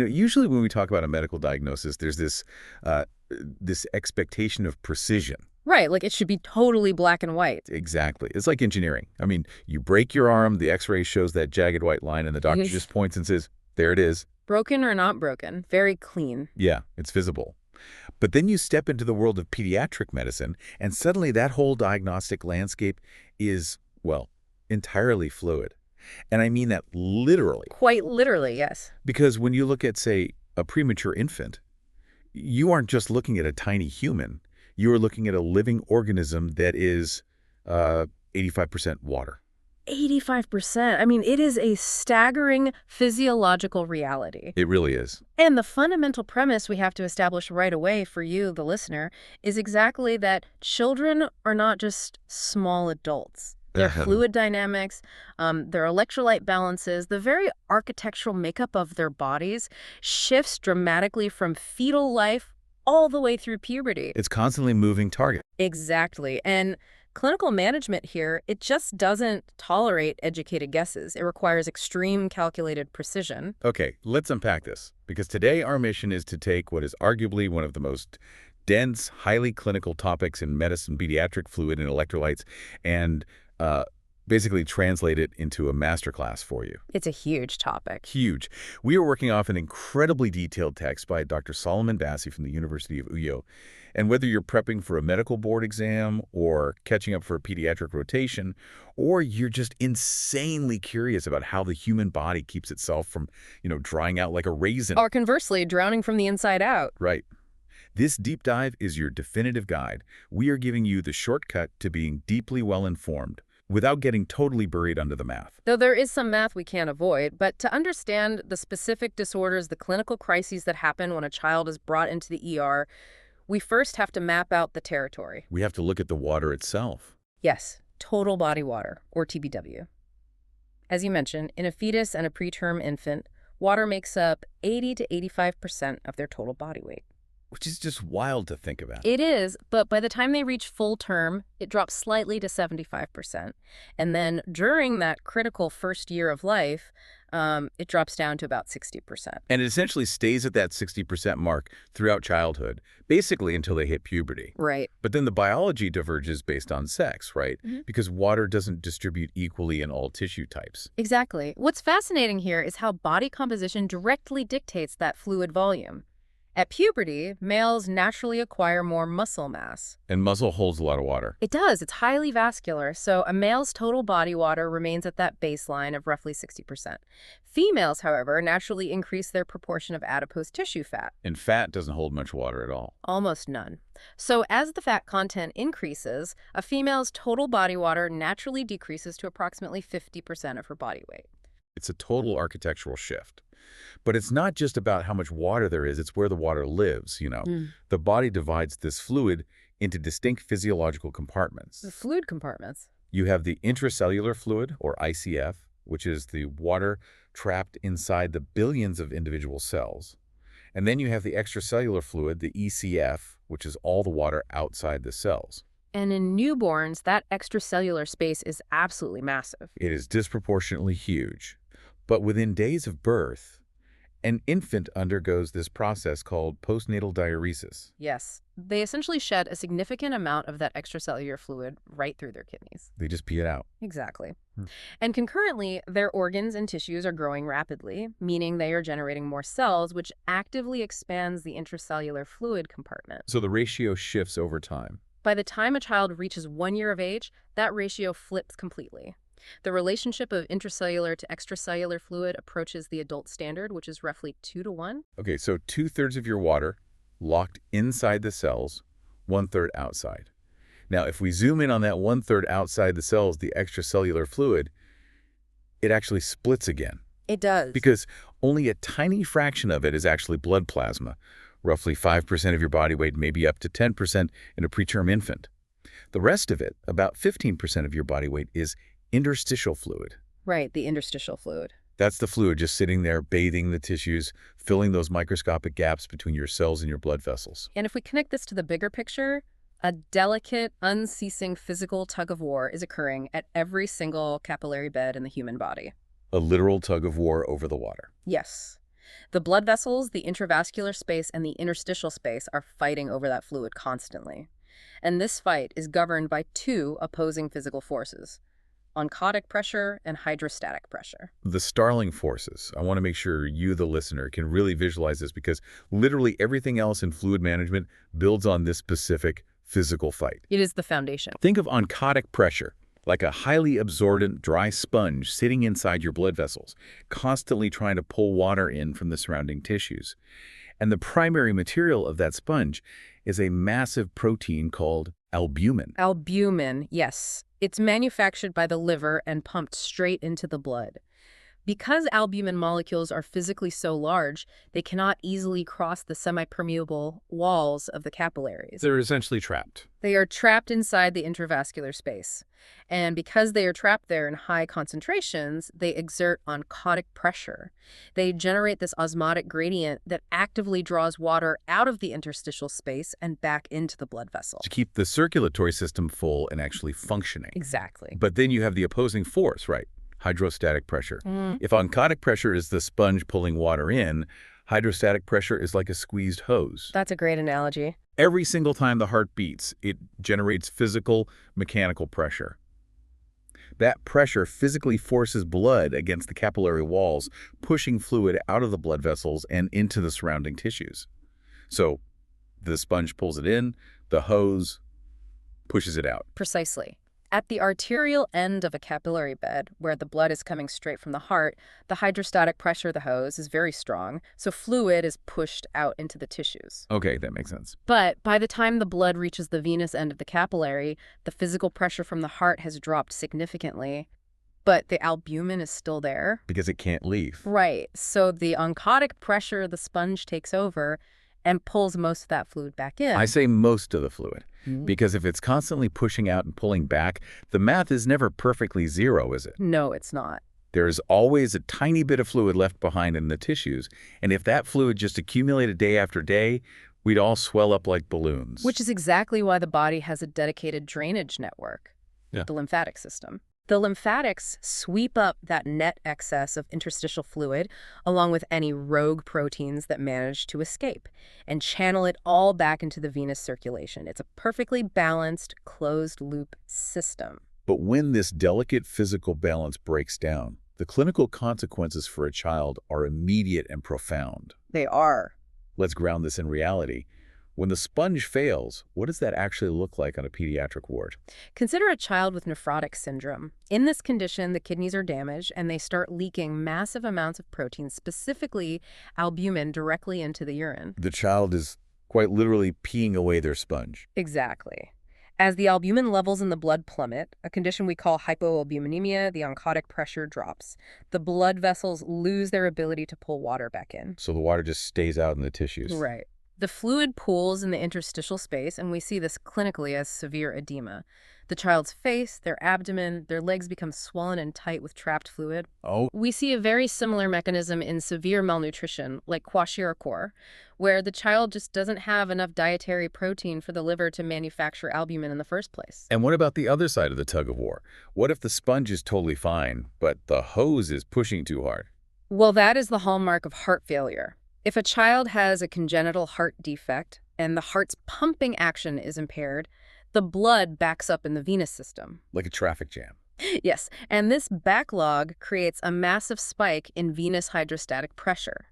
Usually when we talk about a medical diagnosis, there's this expectation of precision. Right, like it should be totally black and white. Exactly. It's like engineering. I mean, you break your arm, the X-ray shows that jagged white line, and the doctor just points and says, there it is. Broken or not broken, very clean. Yeah, it's visible. But then you step into the world of pediatric medicine, and suddenly that whole diagnostic landscape is, well, entirely fluid. And I mean that literally. Quite literally, yes. Because when you look at, say, a premature infant, you aren't just looking at a tiny human. You are looking at a living organism that is 85% water. 85%. I mean, it is a staggering physiological reality. It really is. And the fundamental premise we have to establish right away for you, the listener, is exactly that children are not just small adults. Their fluid dynamics, their electrolyte balances, the very architectural makeup of their bodies shifts dramatically from fetal life all the way through puberty. It's constantly moving target. Exactly. And clinical management here, it just doesn't tolerate educated guesses. It requires extreme calculated precision. Okay, let's unpack this, because today our mission is to take what is arguably one of the most dense, highly clinical topics in medicine, pediatric fluid and electrolytes, and basically translate it into a masterclass for you. It's a huge topic. Huge. We are working off an incredibly detailed text by Dr. Solomon Bassi from the University of Uyo. And whether you're prepping for a medical board exam or catching up for a pediatric rotation, or you're just insanely curious about how the human body keeps itself from, drying out like a raisin. Or conversely, drowning from the inside out. Right. This deep dive is your definitive guide. We are giving you the shortcut to being deeply well-informed, without getting totally buried under the math. Though there is some math we can't avoid, but to understand the specific disorders, the clinical crises that happen when a child is brought into the ER, we first have to map out the territory. We have to look at the water itself. Yes, total body water, or TBW. As you mentioned, in a fetus and a preterm infant, water makes up 80 to 85% of their total body weight. Which is just wild to think about. It is, but by the time they reach full term, it drops slightly to 75%. And then during that critical first year of life, it drops down to about 60%. And it essentially stays at that 60% mark throughout childhood, basically until they hit puberty. Right. But then the biology diverges based on sex, right? Because water doesn't distribute equally in all tissue types. Exactly. What's fascinating here is how body composition directly dictates that fluid volume. At puberty, males naturally acquire more muscle mass. And muscle holds a lot of water. It does. It's highly vascular, so a male's total body water remains at that baseline of roughly 60%. Females, however, naturally increase their proportion of adipose tissue fat. And fat doesn't hold much water at all. Almost none. So as the fat content increases, a female's total body water naturally decreases to approximately 50% of her body weight. It's a total architectural shift. But it's not just about how much water there is, it's where the water lives, The body divides this fluid into distinct physiological compartments. The fluid compartments. You have the intracellular fluid, or ICF, which is the water trapped inside the billions of individual cells. And then you have the extracellular fluid, the ECF, which is all the water outside the cells. And in newborns, that extracellular space is absolutely massive. It is disproportionately huge. But within days of birth, an infant undergoes this process called postnatal diuresis. Yes. They essentially shed a significant amount of that extracellular fluid right through their kidneys. They just pee it out. Exactly. And concurrently, their organs and tissues are growing rapidly, meaning they are generating more cells, which actively expands the intracellular fluid compartment. So the ratio shifts over time. By the time a child reaches 1 year of age, that ratio flips completely. The relationship of intracellular to extracellular fluid approaches the adult standard, which is roughly 2 to 1. Okay, so 2/3 of your water locked inside the cells, 1/3 outside. Now, if we zoom in on that 1/3 outside the cells, the extracellular fluid, it actually splits again. It does. Because only a tiny fraction of it is actually blood plasma, roughly 5% of your body weight, maybe up to 10% in a preterm infant. The rest of it, about 15% of your body weight, is interstitial fluid. Right, the interstitial fluid. That's the fluid just sitting there, bathing the tissues, filling those microscopic gaps between your cells and your blood vessels. And if we connect this to the bigger picture, a delicate, unceasing physical tug-of-war is occurring at every single capillary bed in the human body. A literal tug of war over the water. Yes. The blood vessels, the intravascular space, and the interstitial space are fighting over that fluid constantly. And this fight is governed by two opposing physical forces: oncotic pressure and hydrostatic pressure. The Starling forces. I want to make sure you, the listener, can really visualize this because literally everything else in fluid management builds on this specific physical fight. It is the foundation. Think of oncotic pressure, like a highly absorbent dry sponge sitting inside your blood vessels, constantly trying to pull water in from the surrounding tissues. And the primary material of that sponge is a massive protein called albumin. Albumin, yes. It's manufactured by the liver and pumped straight into the blood. Because albumin molecules are physically so large, they cannot easily cross the semi-permeable walls of the capillaries. They're essentially trapped. They are trapped inside the intravascular space. And because they are trapped there in high concentrations, they exert oncotic pressure. They generate this osmotic gradient that actively draws water out of the interstitial space and back into the blood vessel. To keep the circulatory system full and actually functioning. Exactly. But then you have the opposing force, right? Hydrostatic pressure. If oncotic pressure is the sponge pulling water in, hydrostatic pressure is like a squeezed hose. That's a great analogy. Every single time the heart beats, it generates physical, mechanical pressure. That pressure physically forces blood against the capillary walls, pushing fluid out of the blood vessels and into the surrounding tissues. So the sponge pulls it in, the hose pushes it out. Precisely. At the arterial end of a capillary bed, where the blood is coming straight from the heart, the hydrostatic pressure of the hose is very strong, so fluid is pushed out into the tissues. Okay, that makes sense. But by the time the blood reaches the venous end of the capillary, the physical pressure from the heart has dropped significantly, but the albumin is still there. Because it can't leave. Right, so the oncotic pressure of the sponge takes over and pulls most of that fluid back in. I say most of the fluid, because if it's constantly pushing out and pulling back, the math is never perfectly zero, is it? No, it's not. There's always a tiny bit of fluid left behind in the tissues, and if that fluid just accumulated day after day, we'd all swell up like balloons. Which is exactly why the body has a dedicated drainage network, the lymphatic system. The lymphatics sweep up that net excess of interstitial fluid along with any rogue proteins that manage to escape and channel it all back into the venous circulation. It's a perfectly balanced, closed-loop system. But when this delicate physical balance breaks down, the clinical consequences for a child are immediate and profound. They are. Let's ground this in reality. When the sponge fails, what does that actually look like on a pediatric ward? Consider a child with nephrotic syndrome. In this condition, the kidneys are damaged and they start leaking massive amounts of protein, specifically albumin, directly into the urine. The child is quite literally peeing away their sponge. Exactly. As the albumin levels in the blood plummet, a condition we call hypoalbuminemia, the oncotic pressure drops. The blood vessels lose their ability to pull water back in. So the water just stays out in the tissues. Right. The fluid pools in the interstitial space, and we see this clinically as severe edema. The child's face, their abdomen, their legs become swollen and tight with trapped fluid. Oh. We see a very similar mechanism in severe malnutrition, like kwashiorkor, where the child just doesn't have enough dietary protein for the liver to manufacture albumin in the first place. And what about the other side of the tug-of-war? What if the sponge is totally fine, but the hose is pushing too hard? Well, that is the hallmark of heart failure. If a child has a congenital heart defect and the heart's pumping action is impaired, the blood backs up in the venous system. Like a traffic jam. Yes, and this backlog creates a massive spike in venous hydrostatic pressure.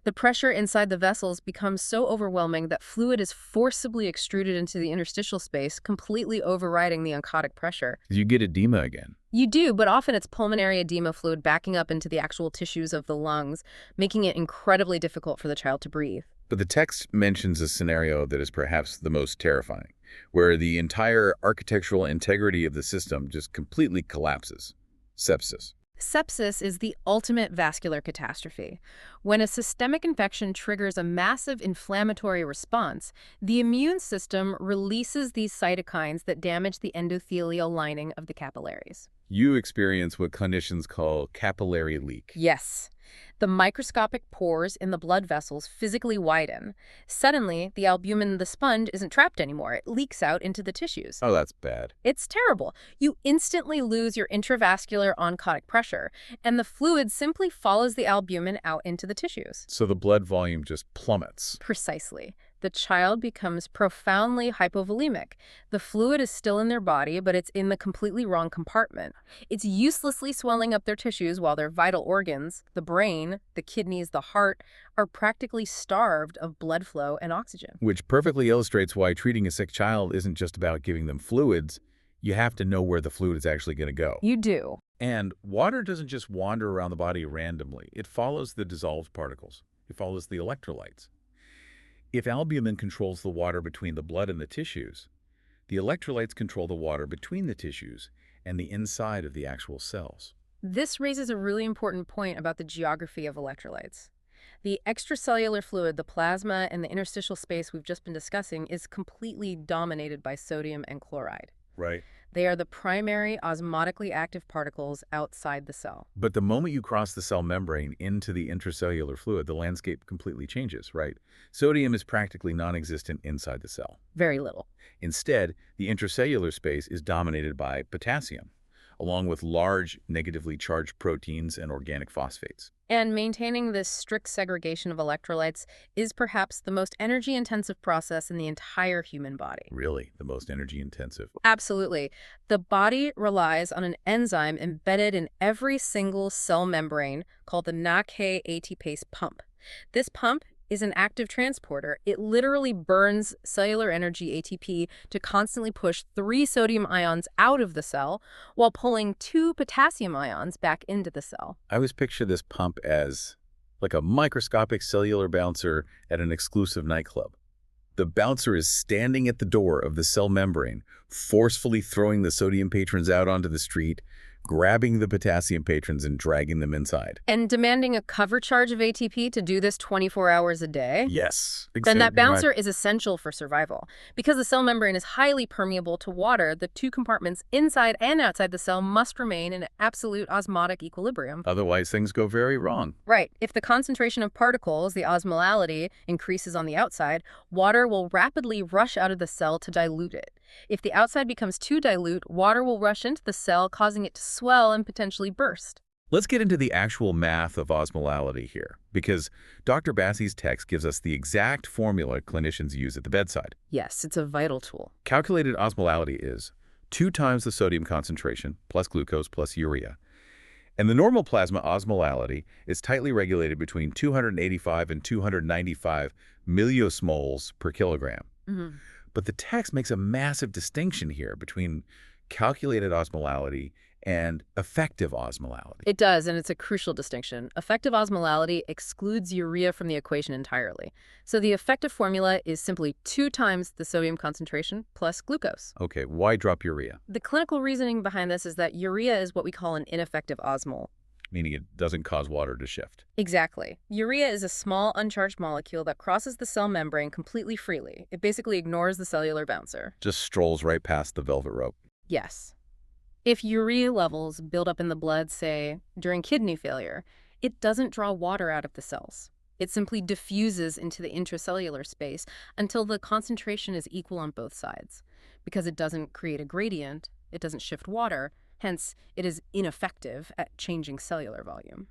The pressure inside the vessels becomes so overwhelming that fluid is forcibly extruded into the interstitial space, completely overriding the oncotic pressure. You get edema again. You do, but often it's pulmonary edema fluid backing up into the actual tissues of the lungs, making it incredibly difficult for the child to breathe. But the text mentions a scenario that is perhaps the most terrifying, where the entire architectural integrity of the system just completely collapses. Sepsis. Sepsis is the ultimate vascular catastrophe. When a systemic infection triggers a massive inflammatory response, the immune system releases these cytokines that damage the endothelial lining of the capillaries. You experience what clinicians call capillary leak. Yes. The microscopic pores in the blood vessels physically widen. Suddenly, the albumin in the sponge isn't trapped anymore. It leaks out into the tissues. Oh, that's bad. It's terrible. You instantly lose your intravascular oncotic pressure, and the fluid simply follows the albumin out into the tissues. So the blood volume just plummets. Precisely. The child becomes profoundly hypovolemic. The fluid is still in their body, but it's in the completely wrong compartment. It's uselessly swelling up their tissues while their vital organs, the brain, the kidneys, the heart, are practically starved of blood flow and oxygen. Which perfectly illustrates why treating a sick child isn't just about giving them fluids. You have to know where the fluid is actually going to go. You do. And water doesn't just wander around the body randomly. It follows the dissolved particles. It follows the electrolytes. If albumin controls the water between the blood and the tissues, the electrolytes control the water between the tissues and the inside of the actual cells. This raises a really important point about the geography of electrolytes. The extracellular fluid, the plasma, and the interstitial space we've just been discussing is completely dominated by sodium and chloride. Right. They are the primary osmotically active particles outside the cell. But the moment you cross the cell membrane into the intracellular fluid, the landscape completely changes, right? Sodium is practically non-existent inside the cell. Very little. Instead, the intracellular space is dominated by potassium, along with large negatively charged proteins and organic phosphates. And maintaining this strict segregation of electrolytes is perhaps the most energy-intensive process in the entire human body. Really, the most energy-intensive. Absolutely. The body relies on an enzyme embedded in every single cell membrane called the NACH ATPase pump. This pump is an active transporter. It literally burns cellular energy ATP to constantly push 3 sodium ions out of the cell while pulling 2 potassium ions back into the cell. I always picture this pump as like a microscopic cellular bouncer at an exclusive nightclub. The bouncer is standing at the door of the cell membrane, forcefully throwing the sodium patrons out onto the street, grabbing the potassium patrons and dragging them inside. And demanding a cover charge of ATP to do this 24 hours a day? Yes. Then that bouncer is essential for survival. Because the cell membrane is highly permeable to water, the 2 compartments inside and outside the cell must remain in absolute osmotic equilibrium. Otherwise, things go very wrong. Right. If the concentration of particles, the osmolality, increases on the outside, water will rapidly rush out of the cell to dilute it. If the outside becomes too dilute, water will rush into the cell, causing it to swell and potentially burst. Let's get into the actual math of osmolality here, because Dr. Bassey's text gives us the exact formula clinicians use at the bedside. Yes, it's a vital tool. Calculated osmolality is 2 times the sodium concentration plus glucose plus urea. And the normal plasma osmolality is tightly regulated between 285 and 295 milliosmoles per kilogram. Mm-hmm. But the text makes a massive distinction here between calculated osmolality and effective osmolality. It does, and it's a crucial distinction. Effective osmolality excludes urea from the equation entirely. So the effective formula is simply 2 times the sodium concentration plus glucose. Okay, why drop urea? The clinical reasoning behind this is that urea is what we call an ineffective osmol. Meaning it doesn't cause water to shift. Exactly. Urea is a small, uncharged molecule that crosses the cell membrane completely freely. It basically ignores the cellular bouncer. Just strolls right past the velvet rope. Yes. If urea levels build up in the blood, say, during kidney failure, it doesn't draw water out of the cells. It simply diffuses into the intracellular space until the concentration is equal on both sides. Because it doesn't create a gradient, it doesn't shift water, hence it is ineffective at changing cellular volume.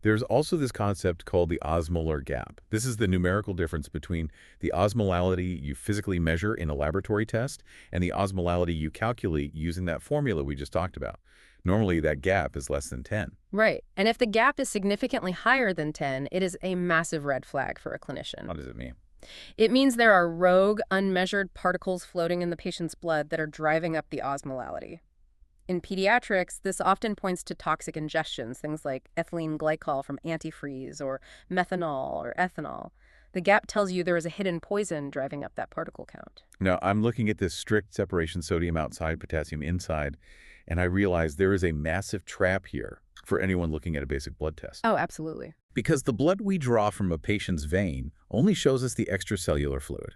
There's also this concept called the osmolar gap. This is the numerical difference between the osmolality you physically measure in a laboratory test and the osmolality you calculate using that formula we just talked about. Normally, that gap is less than 10. Right. And if the gap is significantly higher than 10, it is a massive red flag for a clinician. What does it mean? It means there are rogue, unmeasured particles floating in the patient's blood that are driving up the osmolality. In pediatrics, this often points to toxic ingestions, things like ethylene glycol from antifreeze or methanol or ethanol. The gap tells you there is a hidden poison driving up that particle count. Now, I'm looking at this strict separation sodium outside, potassium inside, and I realize there is a massive trap here for anyone looking at a basic blood test. Oh, absolutely. Because the blood we draw from a patient's vein only shows us the extracellular fluid.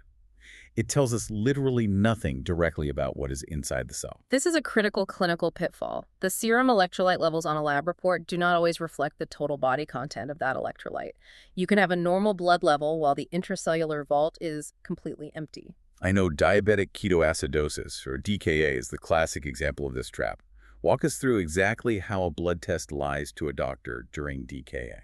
It tells us literally nothing directly about what is inside the cell. This is a critical clinical pitfall. The serum electrolyte levels on a lab report do not always reflect the total body content of that electrolyte. You can have a normal blood level while the intracellular vault is completely empty. I know diabetic ketoacidosis, or DKA, is the classic example of this trap. Walk us through exactly how a blood test lies to a doctor during DKA.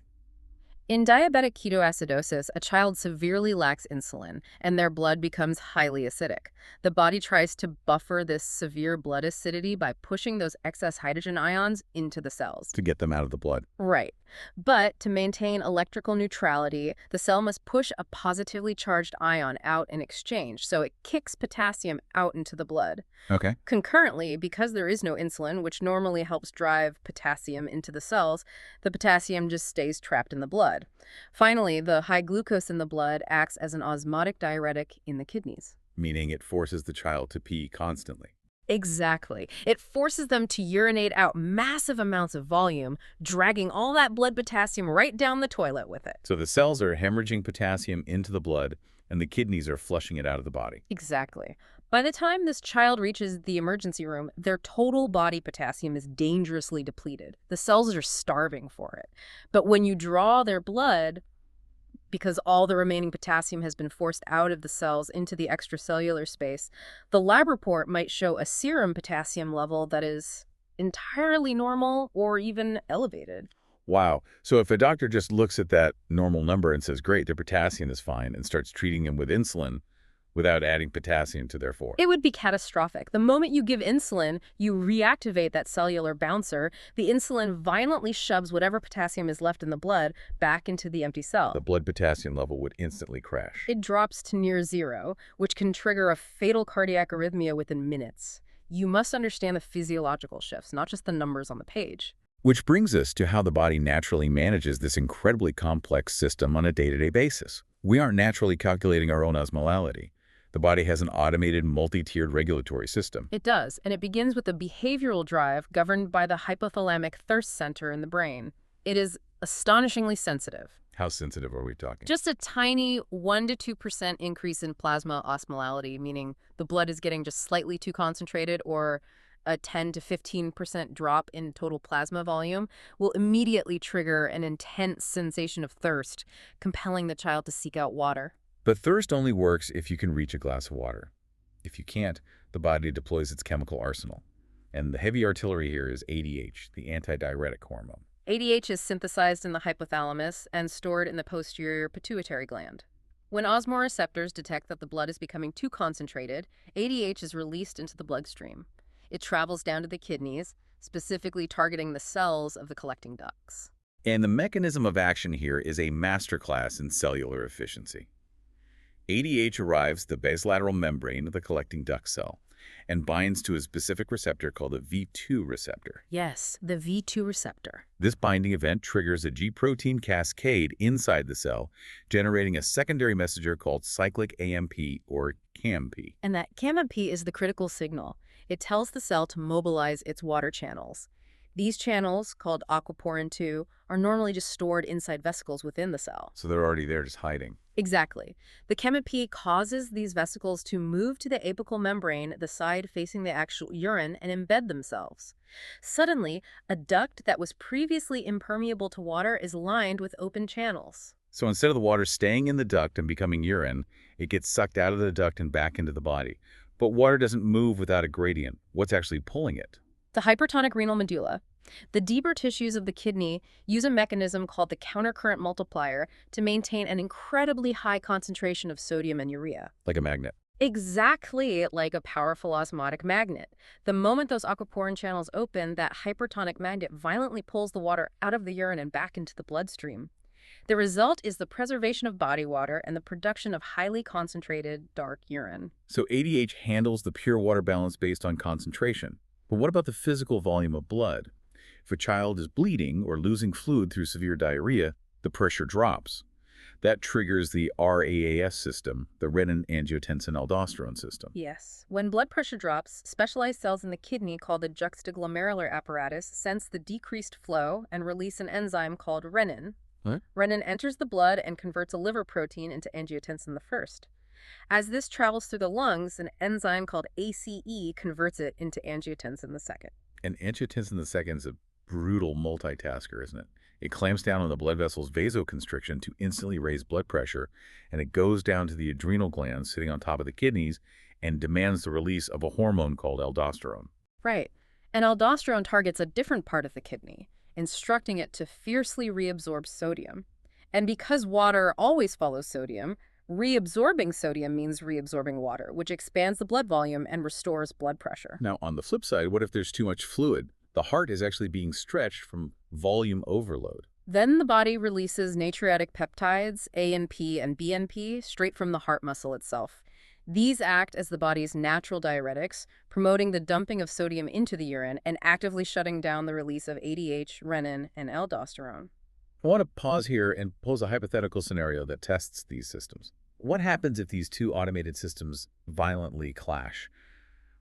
In diabetic ketoacidosis, a child severely lacks insulin, and their blood becomes highly acidic. The body tries to buffer this severe blood acidity by pushing those excess hydrogen ions into the cells. To get them out of the blood. Right. But to maintain electrical neutrality, the cell must push a positively charged ion out in exchange, so it kicks potassium out into the blood. Okay. Concurrently, because there is no insulin, which normally helps drive potassium into the cells, the potassium just stays trapped in the blood. Finally, the high glucose in the blood acts as an osmotic diuretic in the kidneys. Meaning it forces the child to pee constantly. Exactly. It forces them to urinate out massive amounts of volume, dragging all that blood potassium right down the toilet with it. So the cells are hemorrhaging potassium into the blood, and the kidneys are flushing it out of the body. Exactly. By the time this child reaches the emergency room, their total body potassium is dangerously depleted. The cells are starving for it. But when you draw their blood, because all the remaining potassium has been forced out of the cells into the extracellular space, the lab report might show a serum potassium level that is entirely normal or even elevated. Wow. So if a doctor just looks at that normal number and says, great, their potassium is fine, and starts treating them with insulin without adding potassium to their four. It would be catastrophic. The moment you give insulin, you reactivate that cellular bouncer. The insulin violently shoves whatever potassium is left in the blood back into the empty cell. The blood potassium level would instantly crash. It drops to near zero, which can trigger a fatal cardiac arrhythmia within minutes. You must understand the physiological shifts, not just the numbers on the page. Which brings us to how the body naturally manages this incredibly complex system on a day-to-day basis. We aren't naturally calculating our own osmolality. The body has an automated, multi-tiered regulatory system. It does, and it begins with a behavioral drive governed by the hypothalamic thirst center in the brain. It is astonishingly sensitive. How sensitive are we talking? Just a tiny 1 to 2% increase in plasma osmolality, meaning the blood is getting just slightly too concentrated, or a 10 to 15% drop in total plasma volume will immediately trigger an intense sensation of thirst, compelling the child to seek out water. But thirst only works if you can reach a glass of water. If you can't, the body deploys its chemical arsenal. And the heavy artillery here is ADH, the antidiuretic hormone. ADH is synthesized in the hypothalamus and stored in the posterior pituitary gland. When osmoreceptors detect that the blood is becoming too concentrated, ADH is released into the bloodstream. It travels down to the kidneys, specifically targeting the cells of the collecting ducts. And the mechanism of action here is a masterclass in cellular efficiency. ADH arrives at the basolateral membrane of the collecting duct cell and binds to a specific receptor called a V2 receptor. Yes, the V2 receptor. This binding event triggers a G protein cascade inside the cell, generating a secondary messenger called cyclic AMP or CAMP. And that CAMP is the critical signal. It tells the cell to mobilize its water channels. These channels, called aquaporin 2, are normally just stored inside vesicles within the cell. So they're already there just hiding. Exactly. The CAMP causes these vesicles to move to the apical membrane, the side facing the actual urine, and embed themselves. Suddenly, a duct that was previously impermeable to water is lined with open channels. So instead of the water staying in the duct and becoming urine, it gets sucked out of the duct and back into the body. But water doesn't move without a gradient. What's actually pulling it? The hypertonic renal medulla. The deeper tissues of the kidney use a mechanism called the countercurrent multiplier to maintain an incredibly high concentration of sodium and urea. Like a magnet. Exactly like a powerful osmotic magnet. The moment those aquaporin channels open, that hypertonic magnet violently pulls the water out of the urine and back into the bloodstream. The result is the preservation of body water and the production of highly concentrated, dark urine. So ADH handles the pure water balance based on concentration. But what about the physical volume of blood? If a child is bleeding or losing fluid through severe diarrhea, the pressure drops. That triggers the RAAS system, the renin-angiotensin-aldosterone system. Yes. When blood pressure drops, specialized cells in the kidney called the juxtaglomerular apparatus sense the decreased flow and release an enzyme called renin. What? Renin enters the blood and converts a liver protein into angiotensin I. As this travels through the lungs, an enzyme called ACE converts it into angiotensin II. And angiotensin II is a brutal multitasker, isn't it? It clamps down on the blood vessel's vasoconstriction to instantly raise blood pressure, and it goes down to the adrenal glands sitting on top of the kidneys and demands the release of a hormone called aldosterone. Right. And aldosterone targets a different part of the kidney, instructing it to fiercely reabsorb sodium. And because water always follows sodium, reabsorbing sodium means reabsorbing water, which expands the blood volume and restores blood pressure. Now, on the flip side, what if there's too much fluid? The heart is actually being stretched from volume overload. Then the body releases natriuretic peptides, ANP and BNP, straight from the heart muscle itself. These act as the body's natural diuretics, promoting the dumping of sodium into the urine and actively shutting down the release of ADH, renin, and aldosterone. I want to pause here and pose a hypothetical scenario that tests these systems. What happens if these two automated systems violently clash?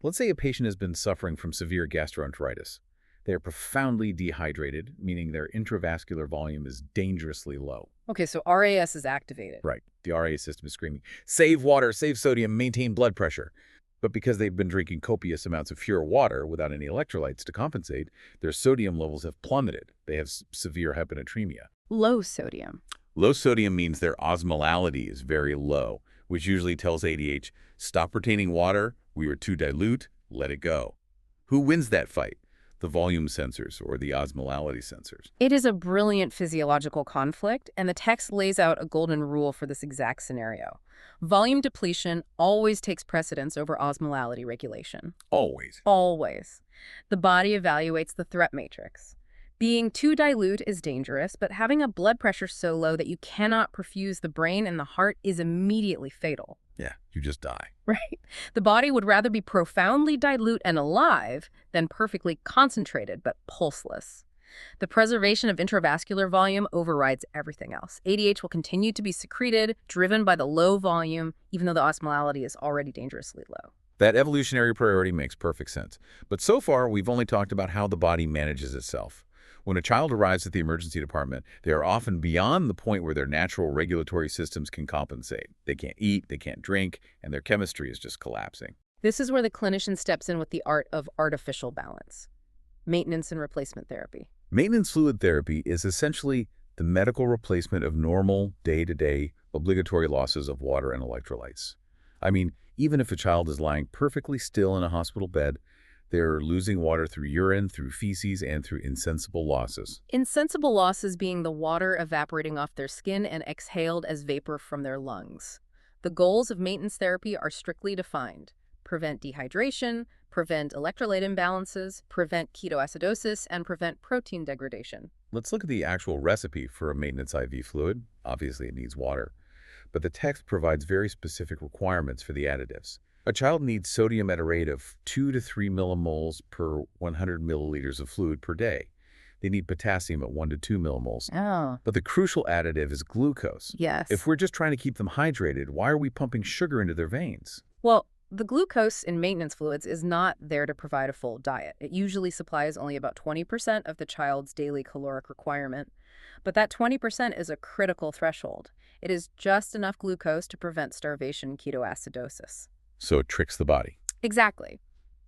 Let's say a patient has been suffering from severe gastroenteritis. They are profoundly dehydrated, meaning their intravascular volume is dangerously low. Okay, so RAS is activated. Right. The RAAS system is screaming, save water, save sodium, maintain blood pressure. But because they've been drinking copious amounts of pure water without any electrolytes to compensate, their sodium levels have plummeted. They have severe hyponatremia. Low sodium. Low sodium means their osmolality is very low, which usually tells ADH, stop retaining water, we were too dilute, let it go. Who wins that fight? The volume sensors or the osmolality sensors? It is a brilliant physiological conflict, and the text lays out a golden rule for this exact scenario. Volume depletion always takes precedence over osmolality regulation. Always. Always. The body evaluates the threat matrix. Being too dilute is dangerous, but having a blood pressure so low that you cannot perfuse the brain and the heart is immediately fatal. Yeah, you just die. Right. The body would rather be profoundly dilute and alive than perfectly concentrated but pulseless. The preservation of intravascular volume overrides everything else. ADH will continue to be secreted, driven by the low volume, even though the osmolality is already dangerously low. That evolutionary priority makes perfect sense. But so far, we've only talked about how the body manages itself. When a child arrives at the emergency department, they are often beyond the point where their natural regulatory systems can compensate. They can't eat, they can't drink, and their chemistry is just collapsing. This is where the clinician steps in with the art of artificial balance, maintenance and replacement therapy. Maintenance fluid therapy is essentially the medical replacement of normal, day-to-day, obligatory losses of water and electrolytes. I mean, even if a child is lying perfectly still in a hospital bed, they're losing water through urine, through feces, and through insensible losses. Insensible losses being the water evaporating off their skin and exhaled as vapor from their lungs. The goals of maintenance therapy are strictly defined. Prevent dehydration, prevent electrolyte imbalances, prevent ketoacidosis, and prevent protein degradation. Let's look at the actual recipe for a maintenance IV fluid. Obviously, it needs water. But the text provides very specific requirements for the additives. A child needs sodium at a rate of 2 to 3 millimoles per 100 milliliters of fluid per day. They need potassium at 1 to 2 millimoles. Oh. But the crucial additive is glucose. Yes. If we're just trying to keep them hydrated, why are we pumping sugar into their veins? Well, the glucose in maintenance fluids is not there to provide a full diet. It usually supplies only about 20% of the child's daily caloric requirement. But that 20% is a critical threshold. It is just enough glucose to prevent starvation ketoacidosis. So it tricks the body. Exactly.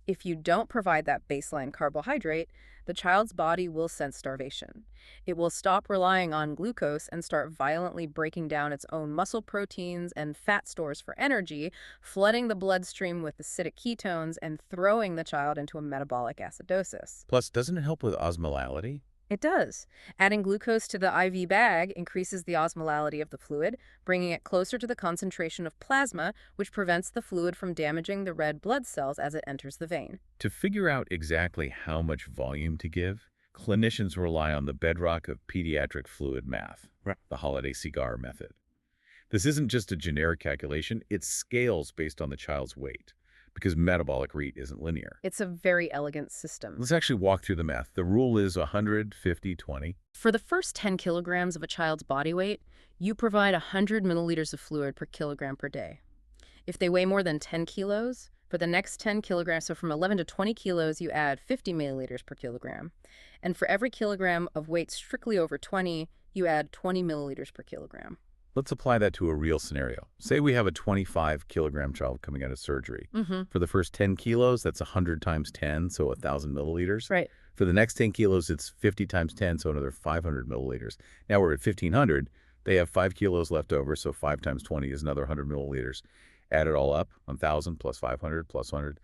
If you don't provide that baseline carbohydrate, the child's body will sense starvation. It will stop relying on glucose and start violently breaking down its own muscle proteins and fat stores for energy, flooding the bloodstream with acidic ketones and throwing the child into a metabolic acidosis. Plus, doesn't it help with osmolality? It does. Adding glucose to the IV bag increases the osmolality of the fluid, bringing it closer to the concentration of plasma, which prevents the fluid from damaging the red blood cells as it enters the vein. To figure out exactly how much volume to give, clinicians rely on the bedrock of pediatric fluid math, the holiday cigar method. This isn't just a generic calculation, it scales based on the child's weight, because metabolic rate isn't linear. It's a very elegant system. Let's actually walk through the math. The rule is 100, 50, 20. For the first 10 kilograms of a child's body weight, you provide 100 milliliters of fluid per kilogram per day. If they weigh more than 10 kilos, for the next 10 kilograms, so from 11 to 20 kilos, you add 50 milliliters per kilogram. And for every kilogram of weight strictly over 20, you add 20 milliliters per kilogram. Let's apply that to a real scenario. Say we have a 25-kilogram child coming out of surgery. For the first 10 kilos, that's 100 times 10, so 1,000 milliliters. Right. For the next 10 kilos, it's 50 times 10, so another 500 milliliters. Now we're at 1,500. They have 5 kilos left over, so 5 times 20 is another 100 milliliters. Add it all up, 1,000 plus 500 plus 100.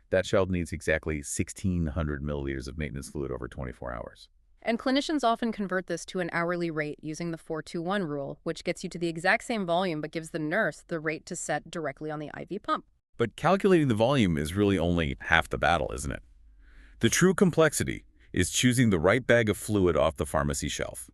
That child needs exactly 1,600 milliliters of maintenance fluid over 24 hours. And clinicians often convert this to an hourly rate using the 4-2-1 rule, which gets you to the exact same volume but gives the nurse the rate to set directly on the IV pump. But calculating the volume is really only half the battle, isn't it? The true complexity is choosing the right bag of fluid off the pharmacy shelf.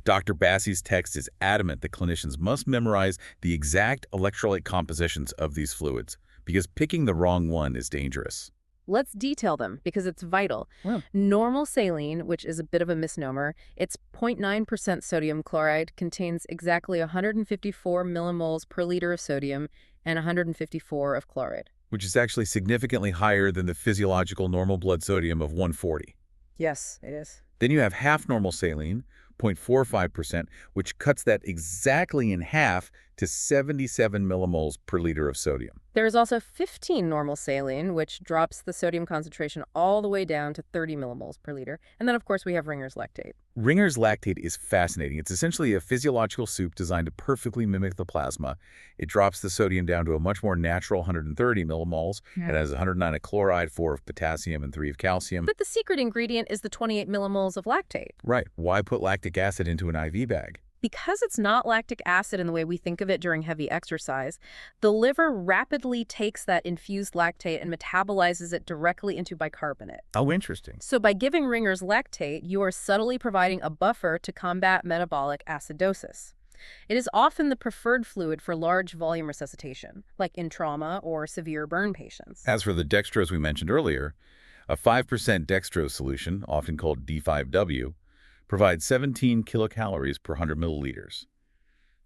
Dr. Bassey's text is adamant that clinicians must memorize the exact electrolyte compositions of these fluids, because picking the wrong one is dangerous. Let's detail them because it's vital. Well, Normal saline, which is a bit of a misnomer, it's 0.9% sodium chloride, contains exactly 154 millimoles per liter of sodium and 154 of chloride. which is actually significantly higher than the physiological normal blood sodium of 140. Yes, it is. Then you have half normal saline, 0.45%, which cuts that exactly in half to 77 millimoles per liter of sodium. There is also 15 normal saline, which drops the sodium concentration all the way down to 30 millimoles per liter. And then, of course, we have Ringer's lactate. Ringer's lactate is fascinating. It's essentially a physiological soup designed to perfectly mimic the plasma. It drops the sodium down to a much more natural 130 millimoles. Yeah. It has 109 of chloride, 4 of potassium, and 3 of calcium. But the secret ingredient is the 28 millimoles of lactate. Right. Why put lactic acid into an IV bag? Because it's not lactic acid in the way we think of it during heavy exercise, the liver rapidly takes that infused lactate and metabolizes it directly into bicarbonate. Oh, interesting. So by giving Ringer's lactate, you are subtly providing a buffer to combat metabolic acidosis. It is often the preferred fluid for large volume resuscitation, like in trauma or severe burn patients. As for the dextrose we mentioned earlier, a 5% dextrose solution, often called D5W, provides 17 kilocalories per 100 milliliters.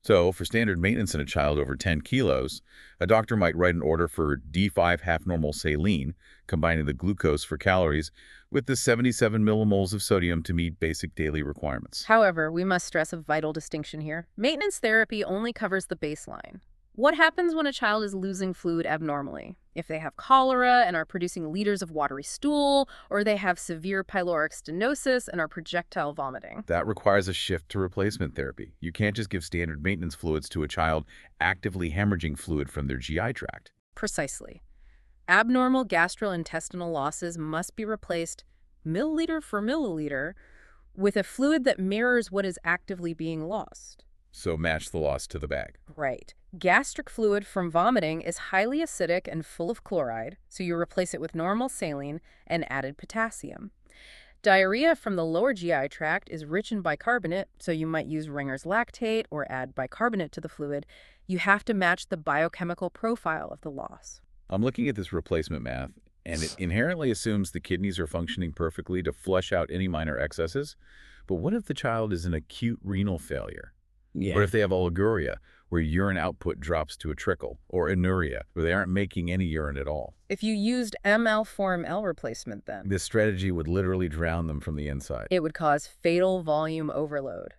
So, for standard maintenance in a child over 10 kilos, a doctor might write an order for D5 half-normal saline, combining the glucose for calories with the 77 millimoles of sodium to meet basic daily requirements. However, we must stress a vital distinction here. Maintenance therapy only covers the baseline. What happens when a child is losing fluid abnormally? If they have cholera and are producing liters of watery stool, or they have severe pyloric stenosis and are projectile vomiting. That requires a shift to replacement therapy. You can't just give standard maintenance fluids to a child actively hemorrhaging fluid from their GI tract. Precisely. Abnormal gastrointestinal losses must be replaced milliliter for milliliter with a fluid that mirrors what is actively being lost. So match the loss to the bag. Right. Gastric fluid from vomiting is highly acidic and full of chloride, so you replace it with normal saline and added potassium. Diarrhea from the lower GI tract is rich in bicarbonate, so you might use Ringer's lactate or add bicarbonate to the fluid. You have to match the biochemical profile of the loss. I'm looking at this replacement math, and it inherently assumes the kidneys are functioning perfectly to flush out any minor excesses. But what if the child is in acute renal failure? Yeah. Or if they have oliguria, where urine output drops to a trickle, or anuria, where they aren't making any urine at all? If you used ML for ML replacement then, This strategy would literally drown them from the inside. it would cause fatal volume overload.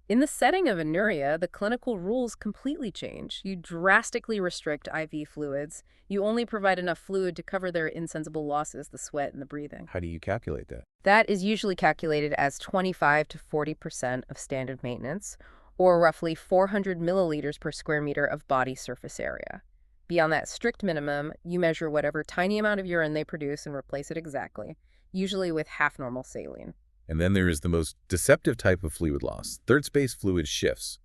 In the setting of anuria, the clinical rules completely change. You drastically restrict IV fluids. You only provide enough fluid to cover their insensible losses, the sweat and the breathing. How do you calculate that? That is usually calculated as 25 to 40% of standard maintenance, or roughly 400 milliliters per square meter of body surface area. Beyond that strict minimum, you measure whatever tiny amount of urine they produce and replace it exactly, usually with half normal saline. And then there is the most deceptive type of fluid loss, third space fluid shifts.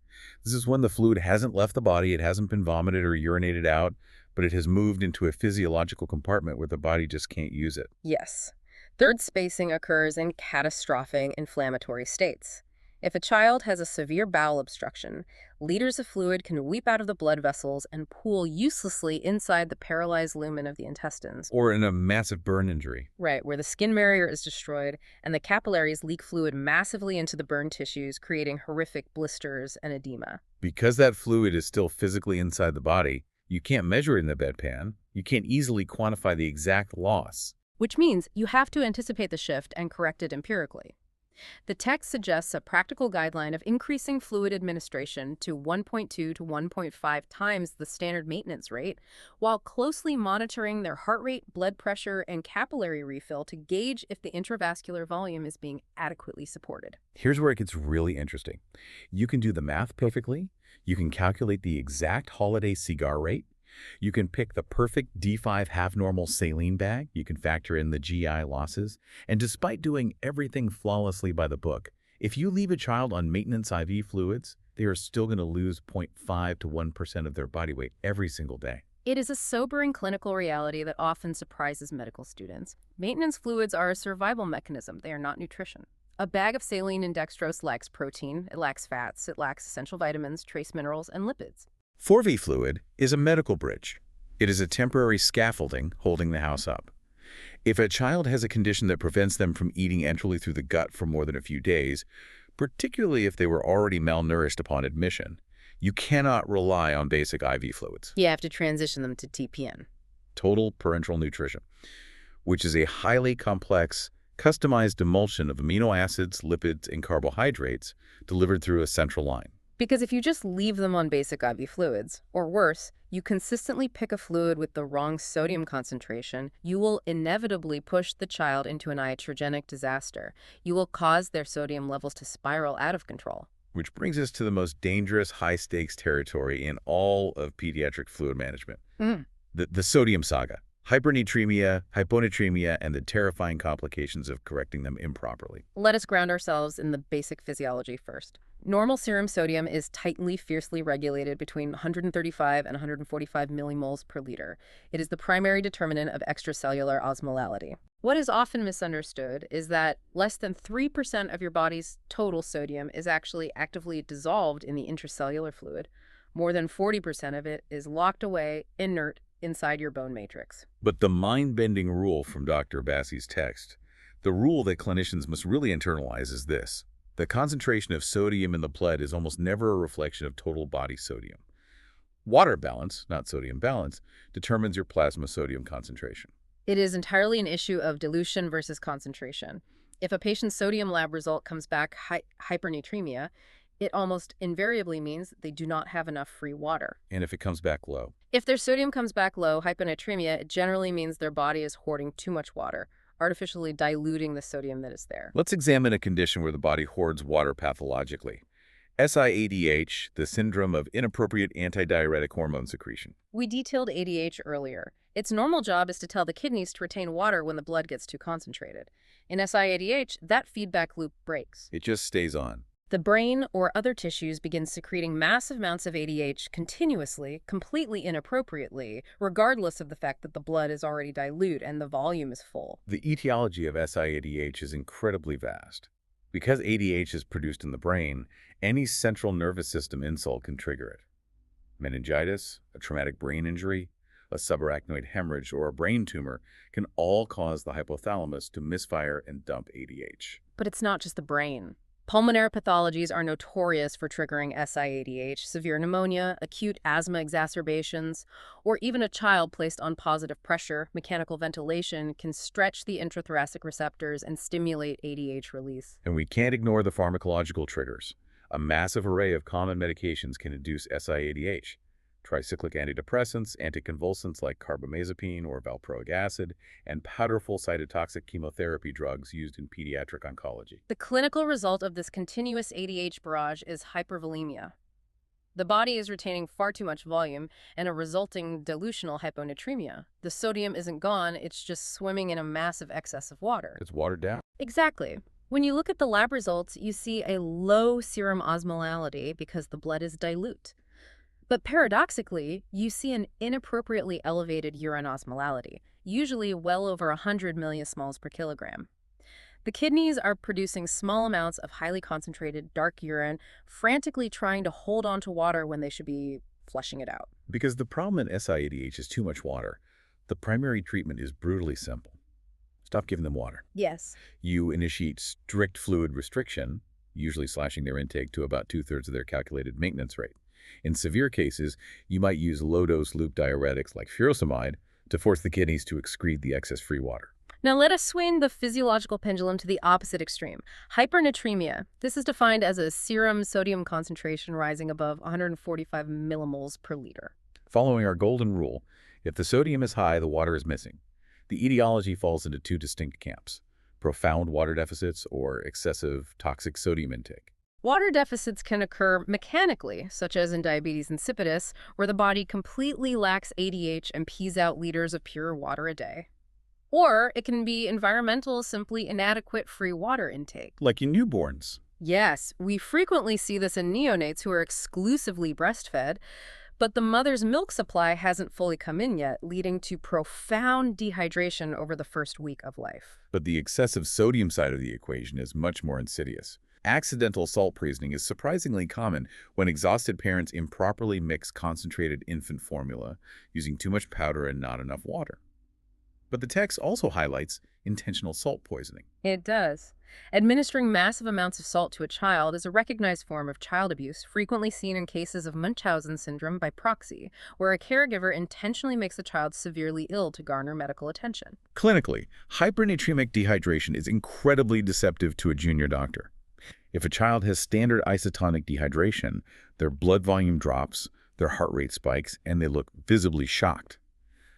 This is when the fluid hasn't left the body, it hasn't been vomited or urinated out, but it has moved into a physiological compartment where the body just can't use it. Yes. Third spacing occurs in catastrophic inflammatory states. If a child has a severe bowel obstruction, liters of fluid can weep out of the blood vessels and pool uselessly inside the paralyzed lumen of the intestines. Or in a massive burn injury. Right, where the skin barrier is destroyed and the capillaries leak fluid massively into the burned tissues, creating horrific blisters and edema. Because that fluid is still physically inside the body, you can't measure it in the bedpan. You can't easily quantify the exact loss. Which means you have to anticipate the shift and correct it empirically. The text suggests a practical guideline of increasing fluid administration to 1.2 to 1.5 times the standard maintenance rate, while closely monitoring their heart rate, blood pressure, and capillary refill to gauge if the intravascular volume is being adequately supported. Here's where it gets really interesting. You can do the math perfectly. You can calculate the exact holiday cigar rate. You can pick the perfect D5 half-normal saline bag. You can factor in the GI losses. And despite doing everything flawlessly by the book, if you leave a child on maintenance IV fluids, they are still going to lose 0.5 to 1% of their body weight every single day. It is a sobering clinical reality that often surprises medical students. Maintenance fluids are a survival mechanism. They are not nutrition. A bag of saline and dextrose lacks protein, it lacks fats, it lacks essential vitamins, trace minerals, and lipids. 4V fluid is a medical bridge. It is a temporary scaffolding holding the house up. If a child has a condition that prevents them from eating enterally through the gut for more than a few days, particularly if they were already malnourished upon admission, you cannot rely on basic IV fluids. You have to transition them to TPN. Total parenteral nutrition, which is a highly complex, customized emulsion of amino acids, lipids, and carbohydrates delivered through a central line. Because if you just leave them on basic IV fluids, or worse, you consistently pick a fluid with the wrong sodium concentration, you will inevitably push the child into an iatrogenic disaster. You will cause their sodium levels to spiral out of control. Which brings us to the most dangerous high-stakes territory in all of pediatric fluid management, the sodium saga. Hypernatremia, hyponatremia, and the terrifying complications of correcting them improperly. Let us ground ourselves in the basic physiology first. Normal serum sodium is tightly, fiercely regulated between 135 and 145 millimoles per liter. It is the primary determinant of extracellular osmolality. What is often misunderstood is that less than 3% of your body's total sodium is actually actively dissolved in the intracellular fluid. More than 40% of it is locked away, inert, inside your bone matrix. But the mind-bending rule from Dr. Bassi's text, the rule that clinicians must really internalize is this. The concentration of sodium in the blood is almost never a reflection of total body sodium. Water balance, not sodium balance, determines your plasma sodium concentration. It is entirely an issue of dilution versus concentration. If a patient's sodium lab result comes back hypernatremia, it almost invariably means they do not have enough free water. And if it comes back low? If their sodium comes back low, hyponatremia, it generally means their body is hoarding too much water, artificially diluting the sodium that is there. Let's examine a condition where the body hoards water pathologically. SIADH, the syndrome of inappropriate antidiuretic hormone secretion. We detailed ADH earlier. Its normal job is to tell the kidneys to retain water when the blood gets too concentrated. In SIADH, that feedback loop breaks. It just stays on. The brain or other tissues begin secreting massive amounts of ADH continuously, completely inappropriately, regardless of the fact that the blood is already dilute and the volume is full. The etiology of SIADH is incredibly vast. Because ADH is produced in the brain, any central nervous system insult can trigger it. Meningitis, a traumatic brain injury, a subarachnoid hemorrhage, or a brain tumor can all cause the hypothalamus to misfire and dump ADH. But it's not just the brain. Pulmonary pathologies are notorious for triggering SIADH, severe pneumonia, acute asthma exacerbations, or even a child placed on positive pressure, mechanical ventilation, can stretch the intrathoracic receptors and stimulate ADH release. And we can't ignore the pharmacological triggers. A massive array of common medications can induce SIADH. Tricyclic antidepressants, anticonvulsants like carbamazepine or valproic acid, and powderful cytotoxic chemotherapy drugs used in pediatric oncology. The clinical result of this continuous ADH barrage is hyperkalemia. The body is retaining far too much volume and a resulting dilutional hyponatremia. The sodium isn't gone, it's just swimming in a massive excess of water. It's watered down. Exactly. When you look at the lab results, you see a low serum osmolality because the blood is dilute. But paradoxically, you see an inappropriately elevated urine osmolality, usually well over 100 millismoles per kilogram. The kidneys are producing small amounts of highly concentrated dark urine, frantically trying to hold on to water when they should be flushing it out. Because the problem in SIADH is too much water, the primary treatment is brutally simple. Stop giving them water. Yes. You initiate strict fluid restriction, usually slashing their intake to about 2/3 of their calculated maintenance rate. In severe cases, you might use low-dose loop diuretics like furosemide to force the kidneys to excrete the excess free water. Now let us swing the physiological pendulum to the opposite extreme. Hypernatremia. This is defined as a serum sodium concentration rising above 145 millimoles per liter. Following our golden rule, if the sodium is high, the water is missing. The etiology falls into two distinct camps: profound water deficits or excessive toxic sodium intake. Water deficits can occur mechanically, such as in diabetes insipidus, where the body completely lacks ADH and pees out liters of pure water a day. Or it can be environmental, simply inadequate free water intake. Like in newborns. Yes, we frequently see this in neonates who are exclusively breastfed, but the mother's milk supply hasn't fully come in yet, leading to profound dehydration over the first week of life. But the excessive sodium side of the equation is much more insidious. Accidental salt poisoning is surprisingly common when exhausted parents improperly mix concentrated infant formula, using too much powder and not enough water. But the text also highlights intentional salt poisoning. It does. Administering massive amounts of salt to a child is a recognized form of child abuse, frequently seen in cases of Munchausen syndrome by proxy, where a caregiver intentionally makes a child severely ill to garner medical attention. Clinically, hypernatremic dehydration is incredibly deceptive to a junior doctor. If a child has standard isotonic dehydration, their blood volume drops, their heart rate spikes, and they look visibly shocked.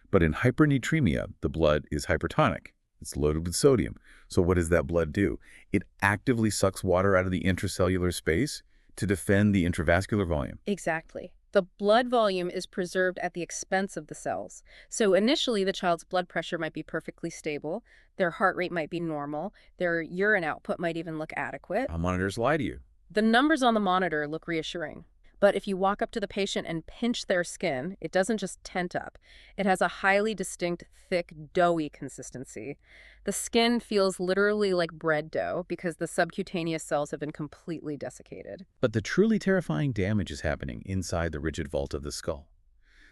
But in hypernatremia, the blood is hypertonic. It's loaded with sodium. So what does that blood do? It actively sucks water out of the intracellular space to defend the intravascular volume. Exactly. The blood volume is preserved at the expense of the cells. So initially, the child's blood pressure might be perfectly stable, their heart rate might be normal, their urine output might even look adequate. Monitors lie to you. The numbers on the monitor look reassuring. But if you walk up to the patient and pinch their skin, it doesn't just tent up. It has a highly distinct, thick, doughy consistency. The skin feels literally like bread dough because the subcutaneous cells have been completely desiccated. But the truly terrifying damage is happening inside the rigid vault of the skull.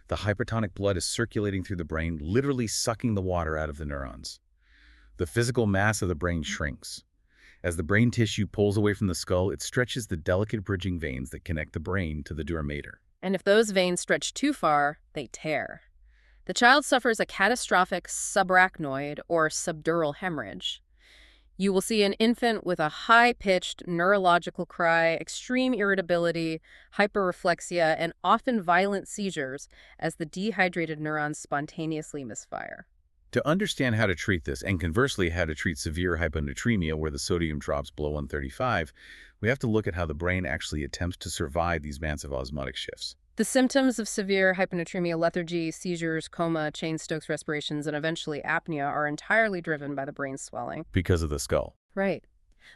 The hypertonic blood is circulating through the brain, literally sucking the water out of the neurons. The physical mass of the brain shrinks. As the brain tissue pulls away from the skull, it stretches the delicate bridging veins that connect the brain to the dura mater. And if those veins stretch too far, they tear. The child suffers a catastrophic subarachnoid or subdural hemorrhage. You will see an infant with a high-pitched neurological cry, extreme irritability, hyperreflexia, and often violent seizures as the dehydrated neurons spontaneously misfire. To understand how to treat this, and conversely how to treat severe hyponatremia where the sodium drops below 135, we have to look at how the brain actually attempts to survive these massive osmotic shifts. The symptoms of severe hyponatremia, lethargy, seizures, coma, Cheyne-Stokes respirations, and eventually apnea are entirely driven by the brain swelling. Because of the skull. Right.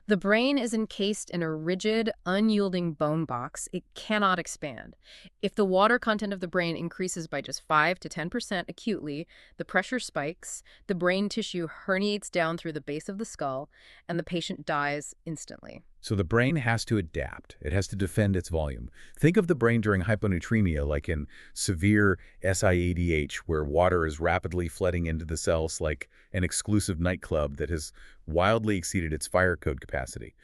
The brain is encased in a rigid, unyielding bone box. It cannot expand. If the water content of the brain increases by just 5 to 10% acutely, the pressure spikes, the brain tissue herniates down through the base of the skull, and the patient dies instantly. So the brain has to adapt. It has to defend its volume. Think of the brain during hyponatremia like in severe SIADH, where water is rapidly flooding into the cells like an exclusive nightclub that has wildly exceeded its fire code capacity.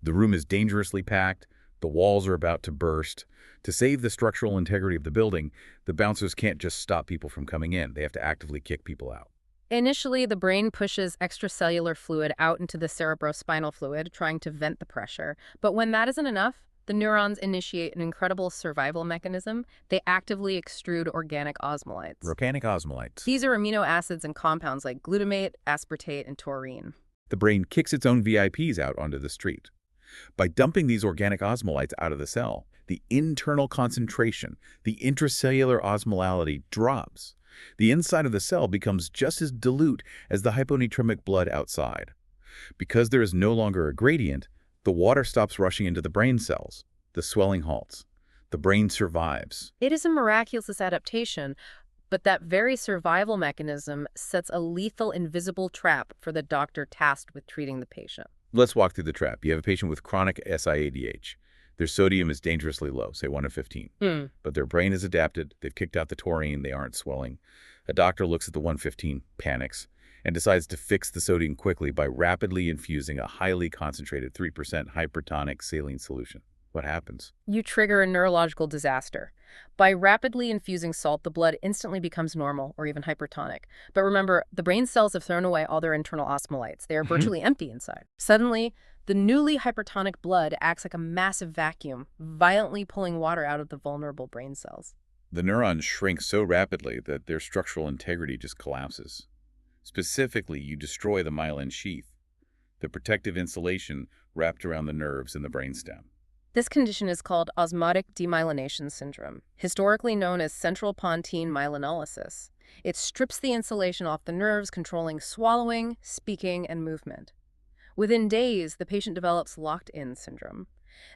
The room is dangerously packed. The walls are about to burst. To save the structural integrity of the building, the bouncers can't just stop people from coming in. They have to actively kick people out. Initially, the brain pushes extracellular fluid out into the cerebrospinal fluid, trying to vent the pressure. But when that isn't enough, the neurons initiate an incredible survival mechanism. They actively extrude organic osmolytes. Organic osmolytes. These are amino acids and compounds like glutamate, aspartate, and taurine. The brain kicks its own VIPs out onto the street. By dumping these organic osmolytes out of the cell, the internal concentration, the intracellular osmolality drops. The inside of the cell becomes just as dilute as the hyponatremic blood outside. Because there is no longer a gradient, the water stops rushing into the brain cells. The swelling halts. The brain survives. It is a miraculous adaptation, but that very survival mechanism sets a lethal invisible trap for the doctor tasked with treating the patient. Let's walk through the trap. You have a patient with chronic SIADH. Their sodium is dangerously low, say 1 to 15. But their brain is adapted. They've kicked out the taurine. They aren't swelling. A doctor looks at the 115, panics, and decides to fix the sodium quickly by rapidly infusing a highly concentrated 3% hypertonic saline solution. What happens? You trigger a neurological disaster. By rapidly infusing salt, the blood instantly becomes normal or even hypertonic. But remember, the brain cells have thrown away all their internal osmolytes. They are virtually empty inside. Suddenly, the newly hypertonic blood acts like a massive vacuum, violently pulling water out of the vulnerable brain cells. The neurons shrink so rapidly that their structural integrity just collapses. Specifically, you destroy the myelin sheath, the protective insulation wrapped around the nerves in the brainstem. This condition is called osmotic demyelination syndrome, historically known as central pontine myelinolysis. It strips the insulation off the nerves, controlling swallowing, speaking, and movement. Within days, the patient develops locked-in syndrome.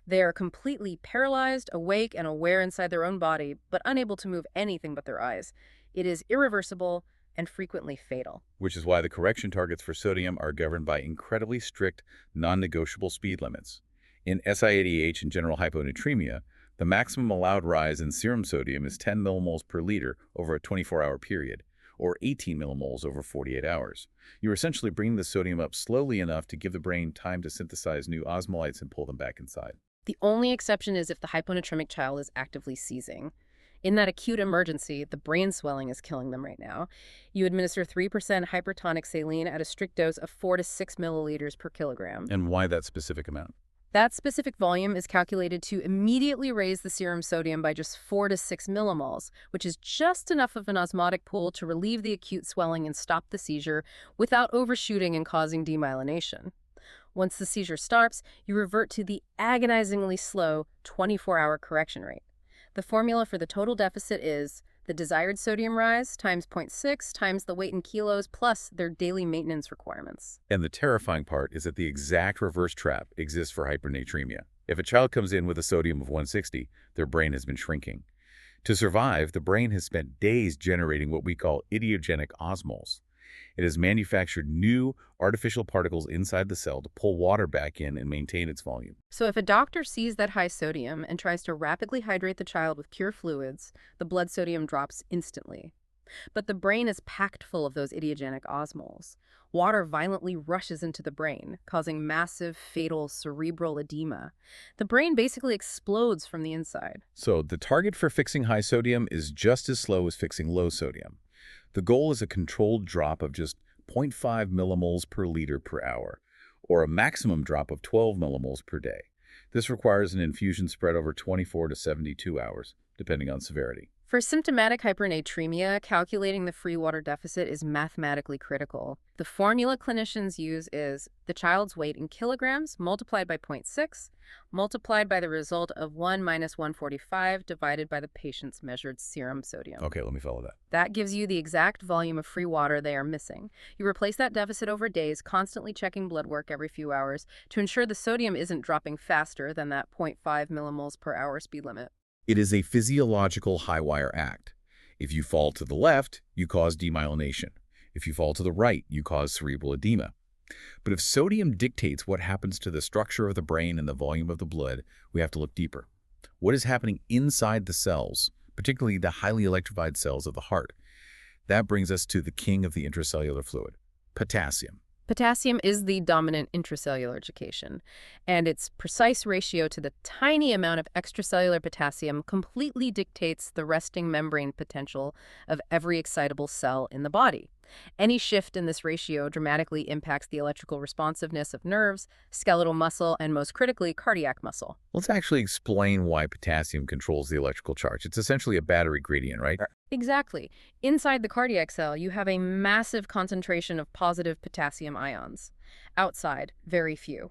They are completely paralyzed, awake, and aware inside their own body, but unable to move anything but their eyes. It is irreversible and frequently fatal. Which is why the correction targets for sodium are governed by incredibly strict, non-negotiable speed limits. In SIADH and general hyponatremia, the maximum allowed rise in serum sodium is 10 millimoles per liter over a 24-hour period, or 18 millimoles over 48 hours. You're essentially bringing the sodium up slowly enough to give the brain time to synthesize new osmolytes and pull them back inside. The only exception is if the hyponatremic child is actively seizing. In that acute emergency, the brain swelling is killing them right now. You administer 3% hypertonic saline at a strict dose of 4 to 6 milliliters per kilogram. And why that specific amount? That specific volume is calculated to immediately raise the serum sodium by just 4 to 6 millimoles, which is just enough of an osmotic pool to relieve the acute swelling and stop the seizure without overshooting and causing demyelination. Once the seizure stops, you revert to the agonizingly slow 24-hour correction rate. The formula for the total deficit is the desired sodium rise times 0.6 times the weight in kilos plus their daily maintenance requirements. And the terrifying part is that the exact reverse trap exists for hypernatremia. If a child comes in with a sodium of 160, their brain has been shrinking. To survive, the brain has spent days generating what we call idiogenic osmoles. It has manufactured new artificial particles inside the cell to pull water back in and maintain its volume. So if a doctor sees that high sodium and tries to rapidly hydrate the child with pure fluids, the blood sodium drops instantly. But the brain is packed full of those idiogenic osmoles. Water violently rushes into the brain, causing massive, fatal cerebral edema. The brain basically explodes from the inside. So the target for fixing high sodium is just as slow as fixing low sodium. The goal is a controlled drop of just 0.5 millimoles per liter per hour, or a maximum drop of 12 millimoles per day. This requires an infusion spread over 24 to 72 hours, depending on severity. For symptomatic hypernatremia, calculating the free water deficit is mathematically critical. The formula clinicians use is the child's weight in kilograms multiplied by 0.6, multiplied by the result of 1 minus 145 divided by the patient's measured serum sodium. Okay, let me follow that. That gives you the exact volume of free water they are missing. You replace that deficit over days, constantly checking blood work every few hours to ensure the sodium isn't dropping faster than that 0.5 millimoles per hour speed limit. It is a physiological high-wire act. If you fall to the left, you cause demyelination. If you fall to the right, you cause cerebral edema. But if sodium dictates what happens to the structure of the brain and the volume of the blood, we have to look deeper. What is happening inside the cells, particularly the highly electrified cells of the heart? That brings us to the king of the intracellular fluid, potassium. Potassium is the dominant intracellular education, and its precise ratio to the tiny amount of extracellular potassium completely dictates the resting membrane potential of every excitable cell in the body. Any shift in this ratio dramatically impacts the electrical responsiveness of nerves, skeletal muscle, and most critically, cardiac muscle. Let's actually explain why potassium controls the electrical charge. It's essentially a battery gradient, right? Exactly. Inside the cardiac cell, you have a massive concentration of positive potassium ions. Outside, very few.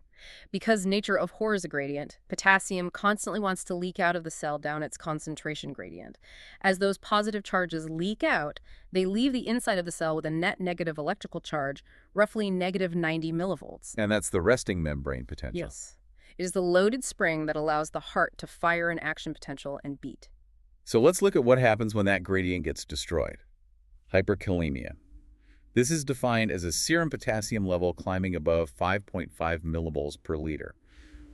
Because nature abhors a gradient, potassium constantly wants to leak out of the cell down its concentration gradient. As those positive charges leak out, they leave the inside of the cell with a net negative electrical charge, roughly negative 90 millivolts. And that's the resting membrane potential. Yes. It is the loaded spring that allows the heart to fire an action potential and beat. So let's look at what happens when that gradient gets destroyed. Hyperkalemia. This is defined as a serum potassium level climbing above 5.5 millimoles per liter.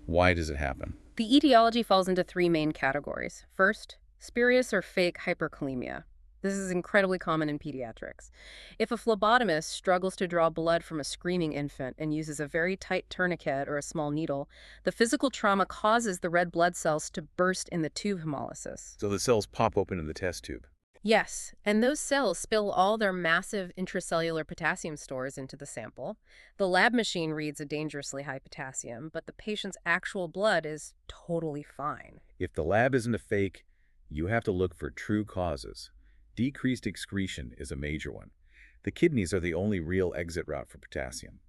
Why does it happen? The etiology falls into three main categories. First, spurious or fake hyperkalemia. This is incredibly common in pediatrics. If a phlebotomist struggles to draw blood from a screaming infant and uses a very tight tourniquet or a small needle, the physical trauma causes the red blood cells to burst in the tube hemolysis. So the cells pop open in the test tube. Yes, and those cells spill all their massive intracellular potassium stores into the sample. The lab machine reads a dangerously high potassium, but the patient's actual blood is totally fine. If the lab isn't a fake, you have to look for true causes. Decreased excretion is a major one. The kidneys are the only real exit route for potassium.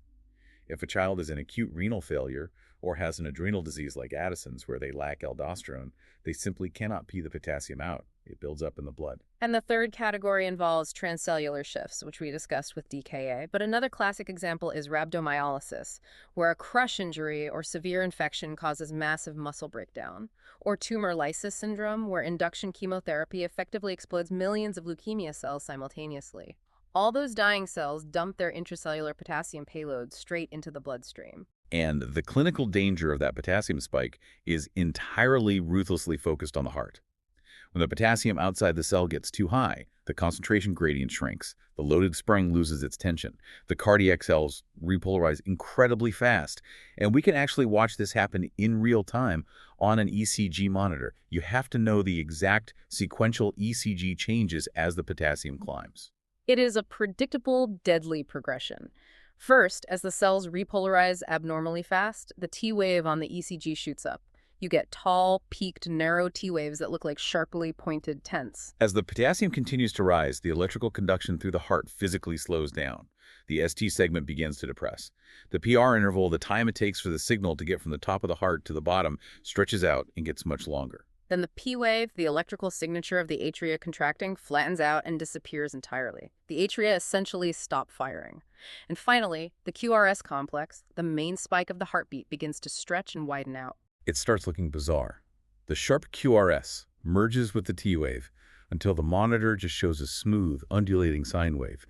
If a child is in acute renal failure or has an adrenal disease like Addison's where they lack aldosterone, they simply cannot pee the potassium out. It builds up in the blood. And the third category involves transcellular shifts, which we discussed with DKA. But another classic example is rhabdomyolysis, where a crush injury or severe infection causes massive muscle breakdown. Or tumor lysis syndrome, where induction chemotherapy effectively explodes millions of leukemia cells simultaneously. All those dying cells dump their intracellular potassium payload straight into the bloodstream. And the clinical danger of that potassium spike is entirely ruthlessly focused on the heart. When the potassium outside the cell gets too high, the concentration gradient shrinks, the loaded spring loses its tension, the cardiac cells repolarize incredibly fast, and we can actually watch this happen in real time on an ECG monitor. You have to know the exact sequential ECG changes as the potassium climbs. It is a predictable, deadly progression. First, as the cells repolarize abnormally fast, the T wave on the ECG shoots up. You get tall, peaked, narrow T waves that look like sharply pointed tents. As the potassium continues to rise, the electrical conduction through the heart physically slows down. The ST segment begins to depress. The PR interval, the time it takes for the signal to get from the top of the heart to the bottom, stretches out and gets much longer. Then the P wave, the electrical signature of the atria contracting, flattens out and disappears entirely. The atria essentially stop firing. And finally, the QRS complex, the main spike of the heartbeat, begins to stretch and widen out. It starts looking bizarre. The sharp QRS merges with the T wave until the monitor just shows a smooth, undulating sine wave.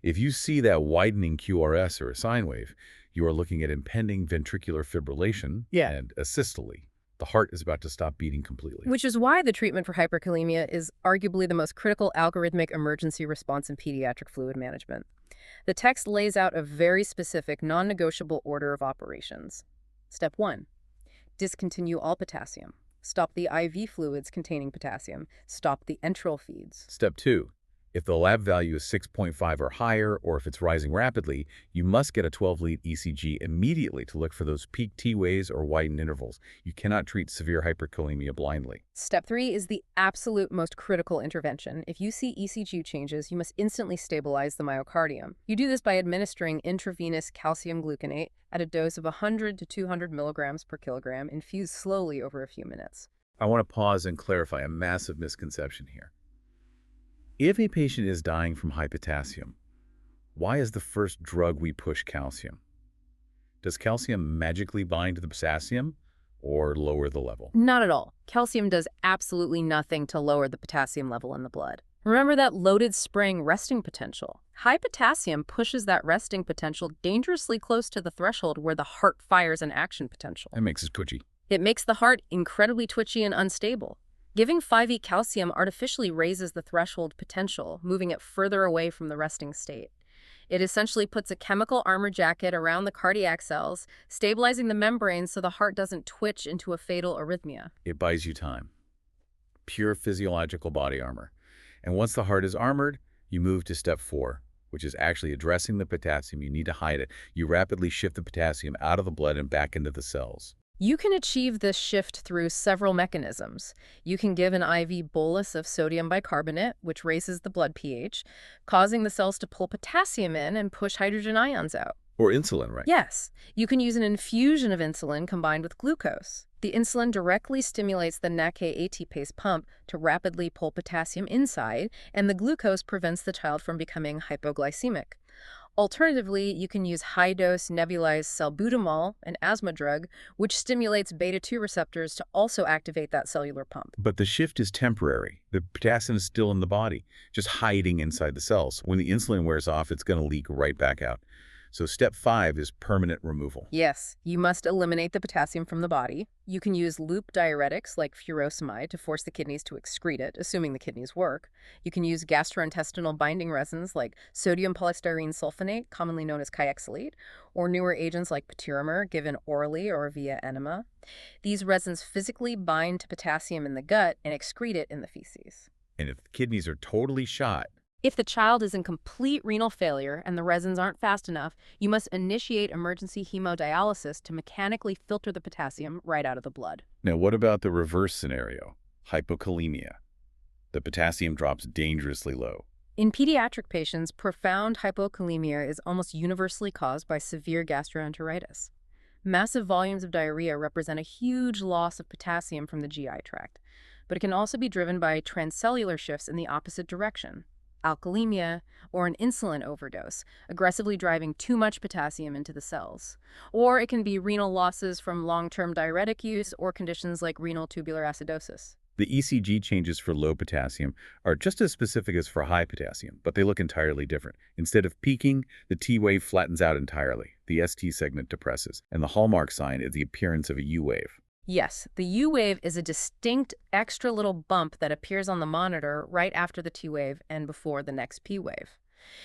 If you see that widening QRS or a sine wave, you are looking at impending ventricular fibrillation and asystole. The heart is about to stop beating completely. Which is why the treatment for hyperkalemia is arguably the most critical algorithmic emergency response in pediatric fluid management. The text lays out a very specific, non-negotiable order of operations. Step 1. Discontinue all potassium. Stop the IV fluids containing potassium. Stop the enteral feeds. Step 2. If the lab value is 6.5 or higher, or if it's rising rapidly, you must get a 12-lead ECG immediately to look for those peak T waves or widened intervals. You cannot treat severe hyperkalemia blindly. Step 3 is the absolute most critical intervention. If you see ECG changes, you must instantly stabilize the myocardium. You do this by administering intravenous calcium gluconate at a dose of 100 to 200 milligrams per kilogram, infused slowly over a few minutes. I want to pause and clarify a massive misconception here. If a patient is dying from high potassium, why is the first drug we push calcium? Does calcium magically bind to the potassium or lower the level? Not at all. Calcium does absolutely nothing to lower the potassium level in the blood. Remember that loaded spring resting potential? High potassium pushes that resting potential dangerously close to the threshold where the heart fires an action potential. That makes it twitchy. It makes the heart incredibly twitchy and unstable. Giving 5E calcium artificially raises the threshold potential, moving it further away from the resting state. It essentially puts a chemical armor jacket around the cardiac cells, stabilizing the membrane so the heart doesn't twitch into a fatal arrhythmia. It buys you time. Pure physiological body armor. And once the heart is armored, you move to step 4, which is actually addressing the potassium. You need to hide it. You rapidly shift the potassium out of the blood and back into the cells. You can achieve this shift through several mechanisms. You can give an IV bolus of sodium bicarbonate, which raises the blood pH, causing the cells to pull potassium in and push hydrogen ions out. Or insulin, right? Yes. You can use an infusion of insulin combined with glucose. The insulin directly stimulates the NAK-ATPase pump to rapidly pull potassium inside, and the glucose prevents the child from becoming hypoglycemic. Alternatively, you can use high-dose nebulized salbutamol, an asthma drug, which stimulates beta-2 receptors to also activate that cellular pump. But the shift is temporary. The potassium is still in the body, just hiding inside the cells. When the insulin wears off, it's going to leak right back out. So step 5 is permanent removal. Yes, you must eliminate the potassium from the body. You can use loop diuretics like furosemide to force the kidneys to excrete it, assuming the kidneys work. You can use gastrointestinal binding resins like sodium polystyrene sulfonate, commonly known as Kayexalate, or newer agents like patiromer, given orally or via enema. These resins physically bind to potassium in the gut and excrete it in the feces. And if the kidneys are totally shot, If the child is in complete renal failure and the resins aren't fast enough, you must initiate emergency hemodialysis to mechanically filter the potassium right out of the blood. now what about the reverse scenario? Hypokalemia. The potassium drops dangerously low. In pediatric patients, profound hypokalemia is almost universally caused by severe gastroenteritis. Massive volumes of diarrhea represent a huge loss of potassium from the GI tract, but it can also be driven by transcellular shifts in the opposite direction, alkalemia, or an insulin overdose, aggressively driving too much potassium into the cells. Or it can be renal losses from long-term diuretic use or conditions like renal tubular acidosis. The ECG changes for low potassium are just as specific as for high potassium, but they look entirely different. Instead of peaking, the T wave flattens out entirely. The ST segment depresses, and the hallmark sign is the appearance of a U wave. Yes, the U wave is a distinct extra little bump that appears on the monitor right after the T wave and before the next P wave.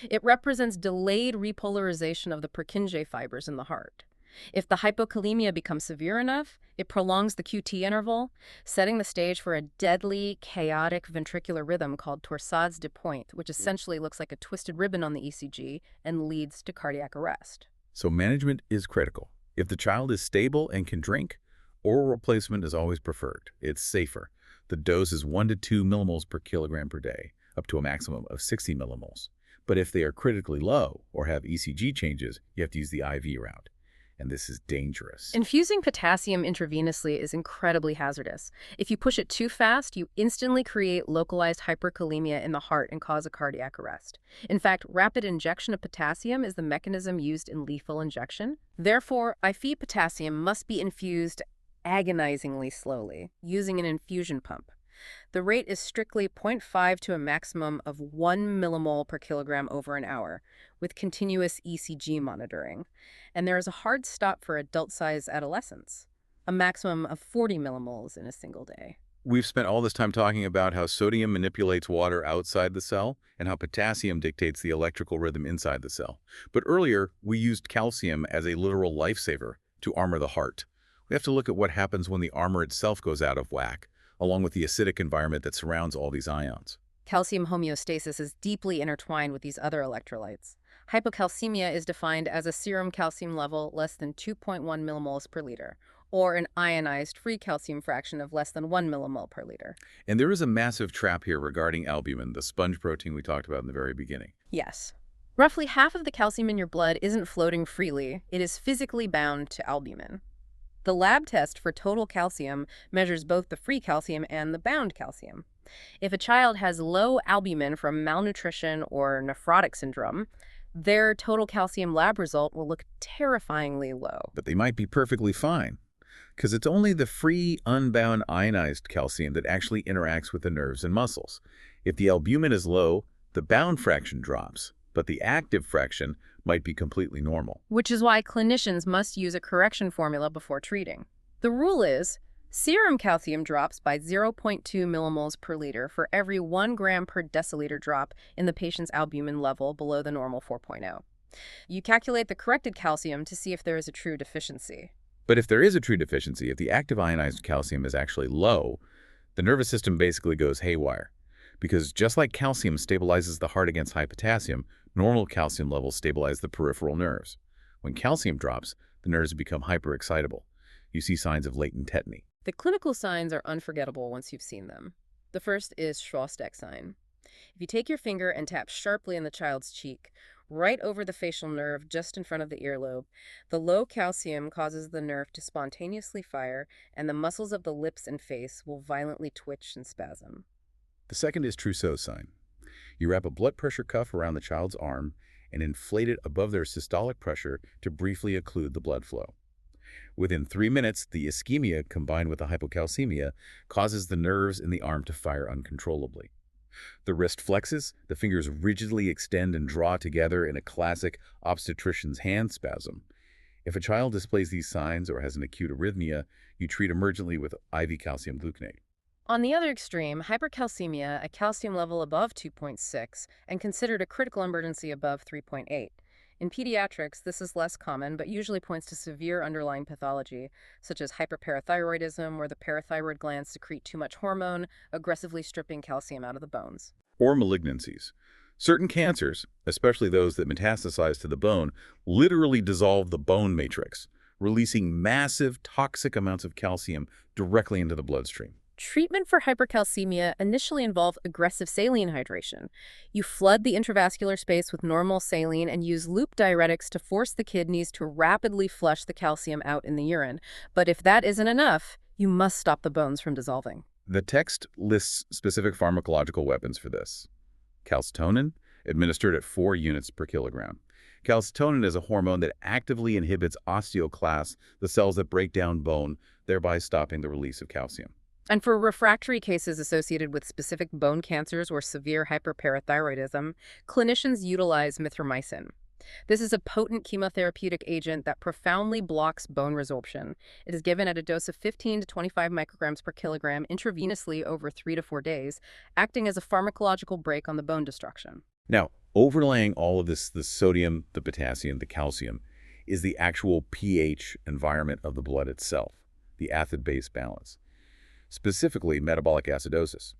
It represents delayed repolarization of the Purkinje fibers in the heart. If the hypokalemia becomes severe enough, it prolongs the QT interval, setting the stage for a deadly, chaotic ventricular rhythm called torsades de pointe, which essentially looks like a twisted ribbon on the ECG and leads to cardiac arrest. So management is critical. If the child is stable and can drink, oral replacement is always preferred. It's safer. The dose is 1 to 2 millimoles per kilogram per day, up to a maximum of 60 millimoles. But if they are critically low or have ECG changes, you have to use the IV route. And this is dangerous. Infusing potassium intravenously is incredibly hazardous. If you push it too fast, you instantly create localized hyperkalemia in the heart and cause a cardiac arrest. In fact, rapid injection of potassium is the mechanism used in lethal injection. Therefore, IV potassium must be infused agonizingly slowly, using an infusion pump. The rate is strictly 0.5 to a maximum of 1 millimole per kilogram over an hour, with continuous ECG monitoring. And there is a hard stop for adult-sized adolescents, a maximum of 40 millimoles in a single day. We've spent all this time talking about how sodium manipulates water outside the cell and how potassium dictates the electrical rhythm inside the cell. But earlier, we used calcium as a literal lifesaver to armor the heart. We have to look at what happens when the armor itself goes out of whack, along with the acidic environment that surrounds all these ions. Calcium homeostasis is deeply intertwined with these other electrolytes. Hypocalcemia is defined as a serum calcium level less than 2.1 millimoles per liter, or an ionized free calcium fraction of less than 1 millimole per liter. And there is a massive trap here regarding albumin, the sponge protein we talked about in the very beginning. Yes. Roughly half of the calcium in your blood isn't floating freely. It is physically bound to albumin. The lab test for total calcium measures both the free calcium and the bound calcium. If a child has low albumin from malnutrition or nephrotic syndrome, their total calcium lab result will look terrifyingly low. But they might be perfectly fine, because it's only the free, unbound ionized calcium that actually interacts with the nerves and muscles. If the albumin is low, the bound fraction drops, but the active fraction might be completely normal. Which is why clinicians must use a correction formula before treating. The rule is, serum calcium drops by 0.2 millimoles per liter for every 1 gram per deciliter drop in the patient's albumin level below the normal 4.0. You calculate the corrected calcium to see if there is a true deficiency. But if there is a true deficiency, if the active ionized calcium is actually low, the nervous system basically goes haywire. Because just like calcium stabilizes the heart against high potassium, normal calcium levels stabilize the peripheral nerves. When calcium drops, the nerves become hyperexcitable. You see signs of latent tetany. The clinical signs are unforgettable once you've seen them. The first is Schwastek sign. If you take your finger and tap sharply in the child's cheek, right over the facial nerve just in front of the earlobe, the low calcium causes the nerve to spontaneously fire, and the muscles of the lips and face will violently twitch and spasm. The second is Trousseau sign. You wrap a blood pressure cuff around the child's arm and inflate it above their systolic pressure to briefly occlude the blood flow. Within 3 minutes, the ischemia combined with the hypocalcemia causes the nerves in the arm to fire uncontrollably. The wrist flexes, the fingers rigidly extend and draw together in a classic obstetrician's hand spasm. If a child displays these signs or has an acute arrhythmia, you treat emergently with IV calcium gluconate. On the other extreme, hyperkalemia, a calcium level above 2.6, and considered a critical emergency above 3.8. In pediatrics, this is less common, but usually points to severe underlying pathology, such as hyperparathyroidism, where the parathyroid glands secrete too much hormone, aggressively stripping calcium out of the bones. Or malignancies. Certain cancers, especially those that metastasize to the bone, literally dissolve the bone matrix, releasing massive toxic amounts of calcium directly into the bloodstream. Treatment for hyperkalemia initially involved aggressive saline hydration. You flood the intravascular space with normal saline and use loop diuretics to force the kidneys to rapidly flush the calcium out in the urine. But if that isn't enough, you must stop the bones from dissolving. The text lists specific pharmacological weapons for this. Calcitonin, administered at 4 units per kilogram. Calcitonin is a hormone that actively inhibits osteoclasts, the cells that break down bone, thereby stopping the release of calcium. And for refractory cases associated with specific bone cancers or severe hyperparathyroidism, clinicians utilize mithromycin. This is a potent chemotherapeutic agent that profoundly blocks bone resorption. It is given at a dose of 15 to 25 micrograms per kilogram intravenously over 3 to 4 days, acting as a pharmacological brake on the bone destruction. Now, overlaying all of this, the sodium, the potassium, the calcium, is the actual pH environment of the blood itself, the acid-base balance. Specifically, metabolic acidosis.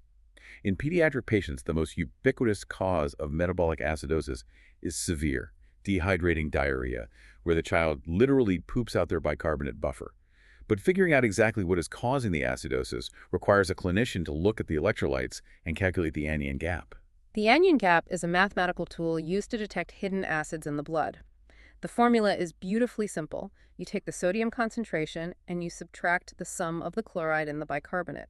In pediatric patients, the most ubiquitous cause of metabolic acidosis is severe, dehydrating diarrhea, where the child literally poops out their bicarbonate buffer. But figuring out exactly what is causing the acidosis requires a clinician to look at the electrolytes and calculate the anion gap. The anion gap is a mathematical tool used to detect hidden acids in the blood. The formula is beautifully simple. You take the sodium concentration and you subtract the sum of the chloride and the bicarbonate.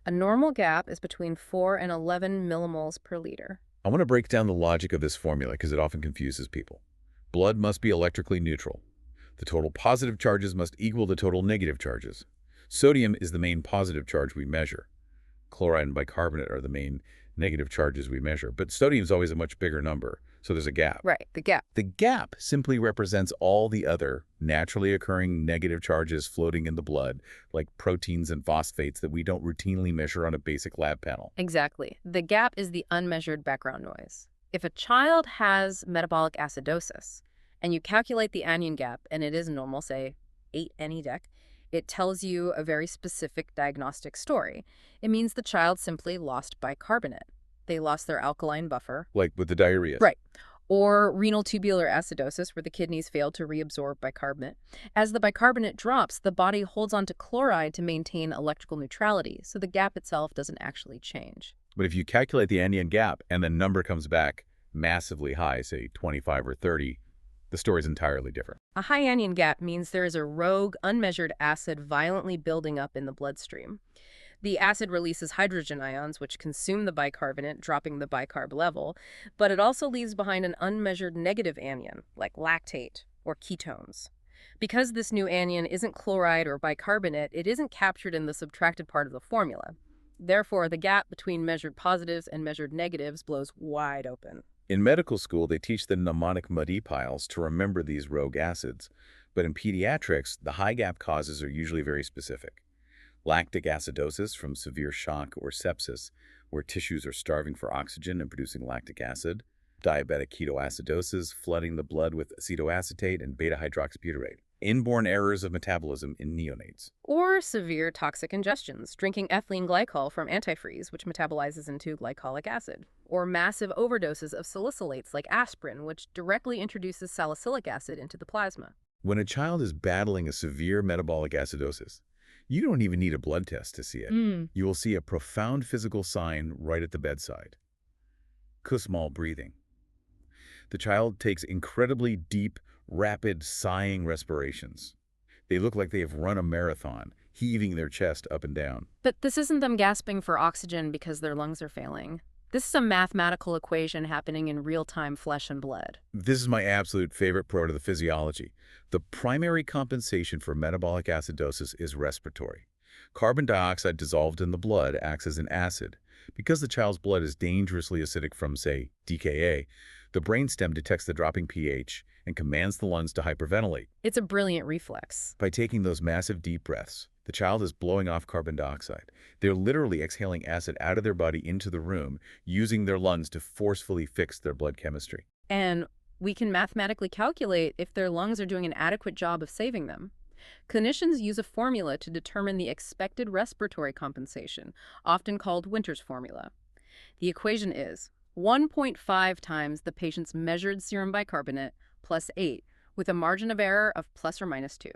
A normal gap is between 4 and 11 millimoles per liter. I want to break down the logic of this formula because it often confuses people. Blood must be electrically neutral. The total positive charges must equal the total negative charges. Sodium is the main positive charge we measure. Chloride and bicarbonate are the main negative charges we measure, but sodium is always a much bigger number, so there's a gap. Right, the gap. The gap simply represents all the other naturally occurring negative charges floating in the blood, like proteins and phosphates that we don't routinely measure on a basic lab panel. Exactly. The gap is the unmeasured background noise. If a child has metabolic acidosis, and you calculate the anion gap, and it is normal, say 8 NE-dec, it tells you a very specific diagnostic story. It means the child simply lost bicarbonate. They lost their alkaline buffer. Like with the diarrhea. Right. Or renal tubular acidosis, where the kidneys fail to reabsorb bicarbonate. As the bicarbonate drops, the body holds onto chloride to maintain electrical neutrality, so the gap itself doesn't actually change. But if you calculate the anion gap and the number comes back massively high, say 25 or 30, the story's entirely different. A high anion gap means there is a rogue, unmeasured acid violently building up in the bloodstream. The acid releases hydrogen ions, which consume the bicarbonate, dropping the bicarb level, but it also leaves behind an unmeasured negative anion, like lactate or ketones. Because this new anion isn't chloride or bicarbonate, it isn't captured in the subtracted part of the formula. Therefore, the gap between measured positives and measured negatives blows wide open. In medical school, they teach the mnemonic muddy piles to remember these rogue acids. But in pediatrics, the high gap causes are usually very specific. Lactic acidosis from severe shock or sepsis, where tissues are starving for oxygen and producing lactic acid. Diabetic ketoacidosis, flooding the blood with acetoacetate and beta-hydroxybutyrate. Inborn errors of metabolism in neonates. Or severe toxic ingestions, drinking ethylene glycol from antifreeze, which metabolizes into glycolic acid. Or massive overdoses of salicylates like aspirin, which directly introduces salicylic acid into the plasma. When a child is battling a severe metabolic acidosis, you don't even need a blood test to see it. You will see a profound physical sign right at the bedside. Kussmaul breathing. The child takes incredibly deep, rapid, sighing respirations. They look like they have run a marathon, heaving their chest up and down. But this isn't them gasping for oxygen because their lungs are failing. This is a mathematical equation happening in real-time flesh and blood. This is my absolute favorite part of the physiology. The primary compensation for metabolic acidosis is respiratory. Carbon dioxide dissolved in the blood acts as an acid, Because the child's blood is dangerously acidic from, say, DKA, the brainstem detects the dropping pH and commands the lungs to hyperventilate. It's a brilliant reflex. By taking those massive deep breaths, the child is blowing off carbon dioxide. They're literally exhaling acid out of their body into the room, using their lungs to forcefully fix their blood chemistry. And we can mathematically calculate if their lungs are doing an adequate job of saving them. Clinicians use a formula to determine the expected respiratory compensation, often called Winter's formula. The equation is 1.5 times the patient's measured serum bicarbonate plus 8, with a margin of error of plus or minus 2.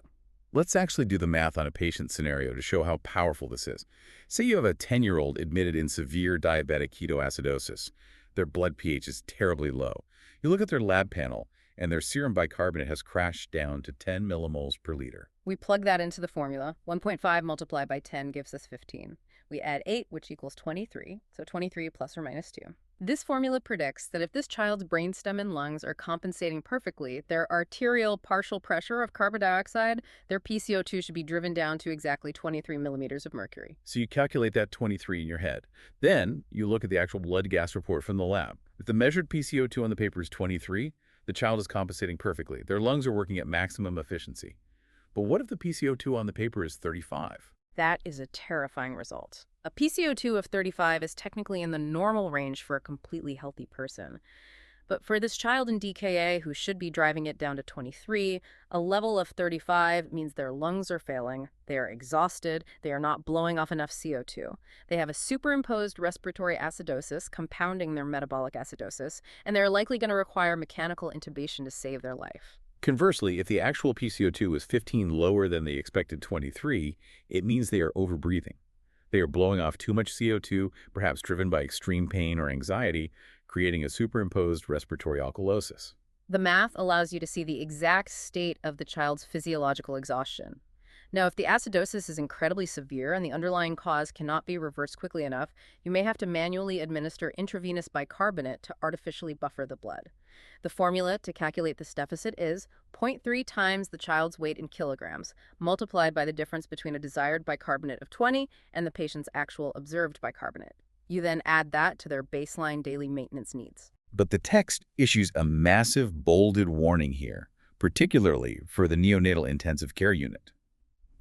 Let's actually do the math on a patient scenario to show how powerful this is. Say you have a 10-year-old admitted in severe diabetic ketoacidosis. Their blood pH is terribly low. You look at their lab panel, and their serum bicarbonate has crashed down to 10 millimoles per liter. We plug that into the formula. 1.5 multiplied by 10 gives us 15. We add 8, which equals 23, so 23 plus or minus 2. This formula predicts that if this child's brainstem and lungs are compensating perfectly, their arterial partial pressure of carbon dioxide, their PCO2 should be driven down to exactly 23 millimeters of mercury. So you calculate that 23 in your head. Then you look at the actual blood gas report from the lab. If the measured PCO2 on the paper is 23, the child is compensating perfectly. Their lungs are working at maximum efficiency. But what if the PCO2 on the paper is 35? That is a terrifying result. A PCO2 of 35 is technically in the normal range for a completely healthy person. But for this child in DKA who should be driving it down to 23, a level of 35 means their lungs are failing, they are exhausted, they are not blowing off enough CO2. They have a superimposed respiratory acidosis, compounding their metabolic acidosis, and they're likely going to require mechanical intubation to save their life. Conversely, if the actual PCO2 is 15 lower than the expected 23, it means they are overbreathing. They are blowing off too much CO2, perhaps driven by extreme pain or anxiety, creating a superimposed respiratory alkalosis. The math allows you to see the exact state of the child's physiological exhaustion. Now, if the acidosis is incredibly severe and the underlying cause cannot be reversed quickly enough, you may have to manually administer intravenous bicarbonate to artificially buffer the blood. The formula to calculate this deficit is 0.3 times the child's weight in kilograms, multiplied by the difference between a desired bicarbonate of 20 and the patient's actual observed bicarbonate. You then add that to their baseline daily maintenance needs. But the text issues a massive bolded warning here, particularly for the neonatal intensive care unit.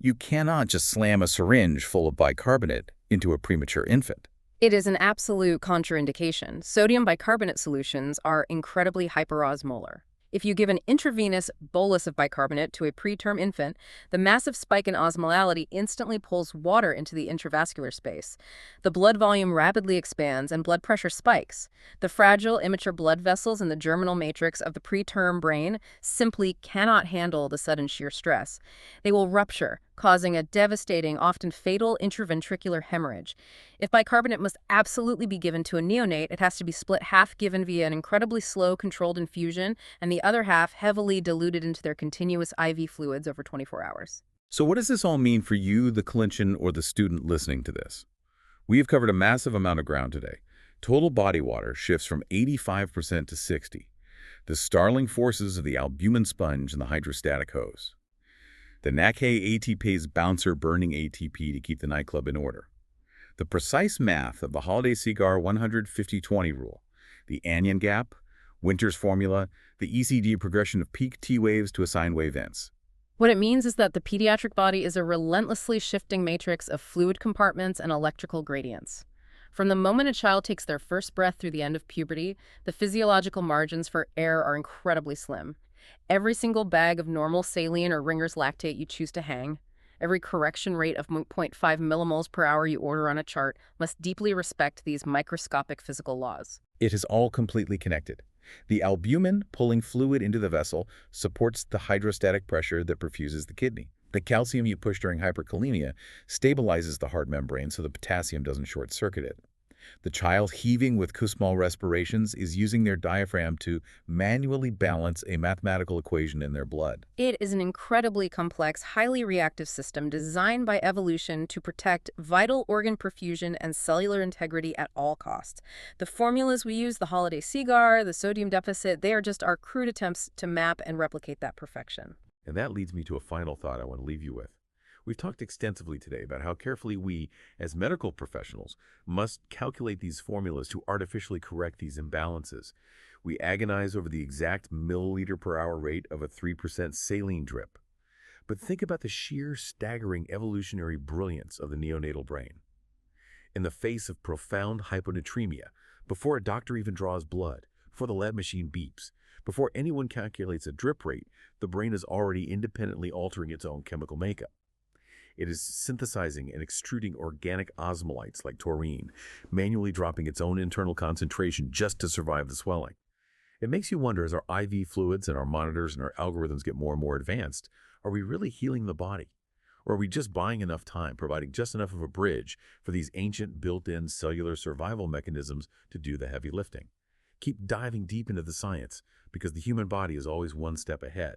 You cannot just slam a syringe full of bicarbonate into a premature infant. It is an absolute contraindication. Sodium bicarbonate solutions are incredibly hyperosmolar. If you give an intravenous bolus of bicarbonate to a preterm infant, the massive spike in osmolality instantly pulls water into the intravascular space. The blood volume rapidly expands and blood pressure spikes. The fragile, immature blood vessels in the germinal matrix of the preterm brain simply cannot handle the sudden shear stress. They will rupture, causing a devastating, often fatal intraventricular hemorrhage. If bicarbonate must absolutely be given to a neonate, it has to be split half given via an incredibly slow, controlled infusion, and the other half heavily diluted into their continuous IV fluids over 24 hours. So what does this all mean for you, the clinician, or the student listening to this? We have covered a massive amount of ground today. Total body water shifts from 85% to 60%. The startling forces of the albumin sponge and the hydrostatic hose. The NACA ATPase bouncer burning ATP to keep the nightclub in order. The precise math of the holiday cigar 150-20 rule. The anion gap, Winter's formula, the ECG progression of peak T waves to assigned wavelengths. What it means is that the pediatric body is a relentlessly shifting matrix of fluid compartments and electrical gradients. From the moment a child takes their first breath through the end of puberty, the physiological margins for error are incredibly slim. Every single bag of normal saline or Ringer's lactate you choose to hang, every correction rate of 0.5 millimoles per hour you order on a chart must deeply respect these microscopic physical laws. It is all completely connected. The albumin pulling fluid into the vessel supports the hydrostatic pressure that perfuses the kidney. The calcium you push during hyperkalemia stabilizes the heart membrane so the potassium doesn't short-circuit it. The child heaving with Kussmaul respirations is using their diaphragm to manually balance a mathematical equation in their blood. It is an incredibly complex, highly reactive system designed by evolution to protect vital organ perfusion and cellular integrity at all costs. The formulas we use, the holiday cigar, the sodium deficit, they are just our crude attempts to map and replicate that perfection. And that leads me to a final thought I want to leave you with. We've talked extensively today about how carefully we, as medical professionals, must calculate these formulas to artificially correct these imbalances. We agonize over the exact milliliter per hour rate of a 3% saline drip. But think about the sheer staggering evolutionary brilliance of the neonatal brain. In the face of profound hyponatremia, before a doctor even draws blood, before the lab machine beeps, before anyone calculates a drip rate, the brain is already independently altering its own chemical makeup. It is synthesizing and extruding organic osmolytes like taurine, manually dropping its own internal concentration just to survive the swelling. It makes you wonder, as our IV fluids and our monitors and our algorithms get more and more advanced, are we really healing the body? Or are we just buying enough time, providing just enough of a bridge for these ancient built-in cellular survival mechanisms to do the heavy lifting? Keep diving deep into the science, because the human body is always one step ahead.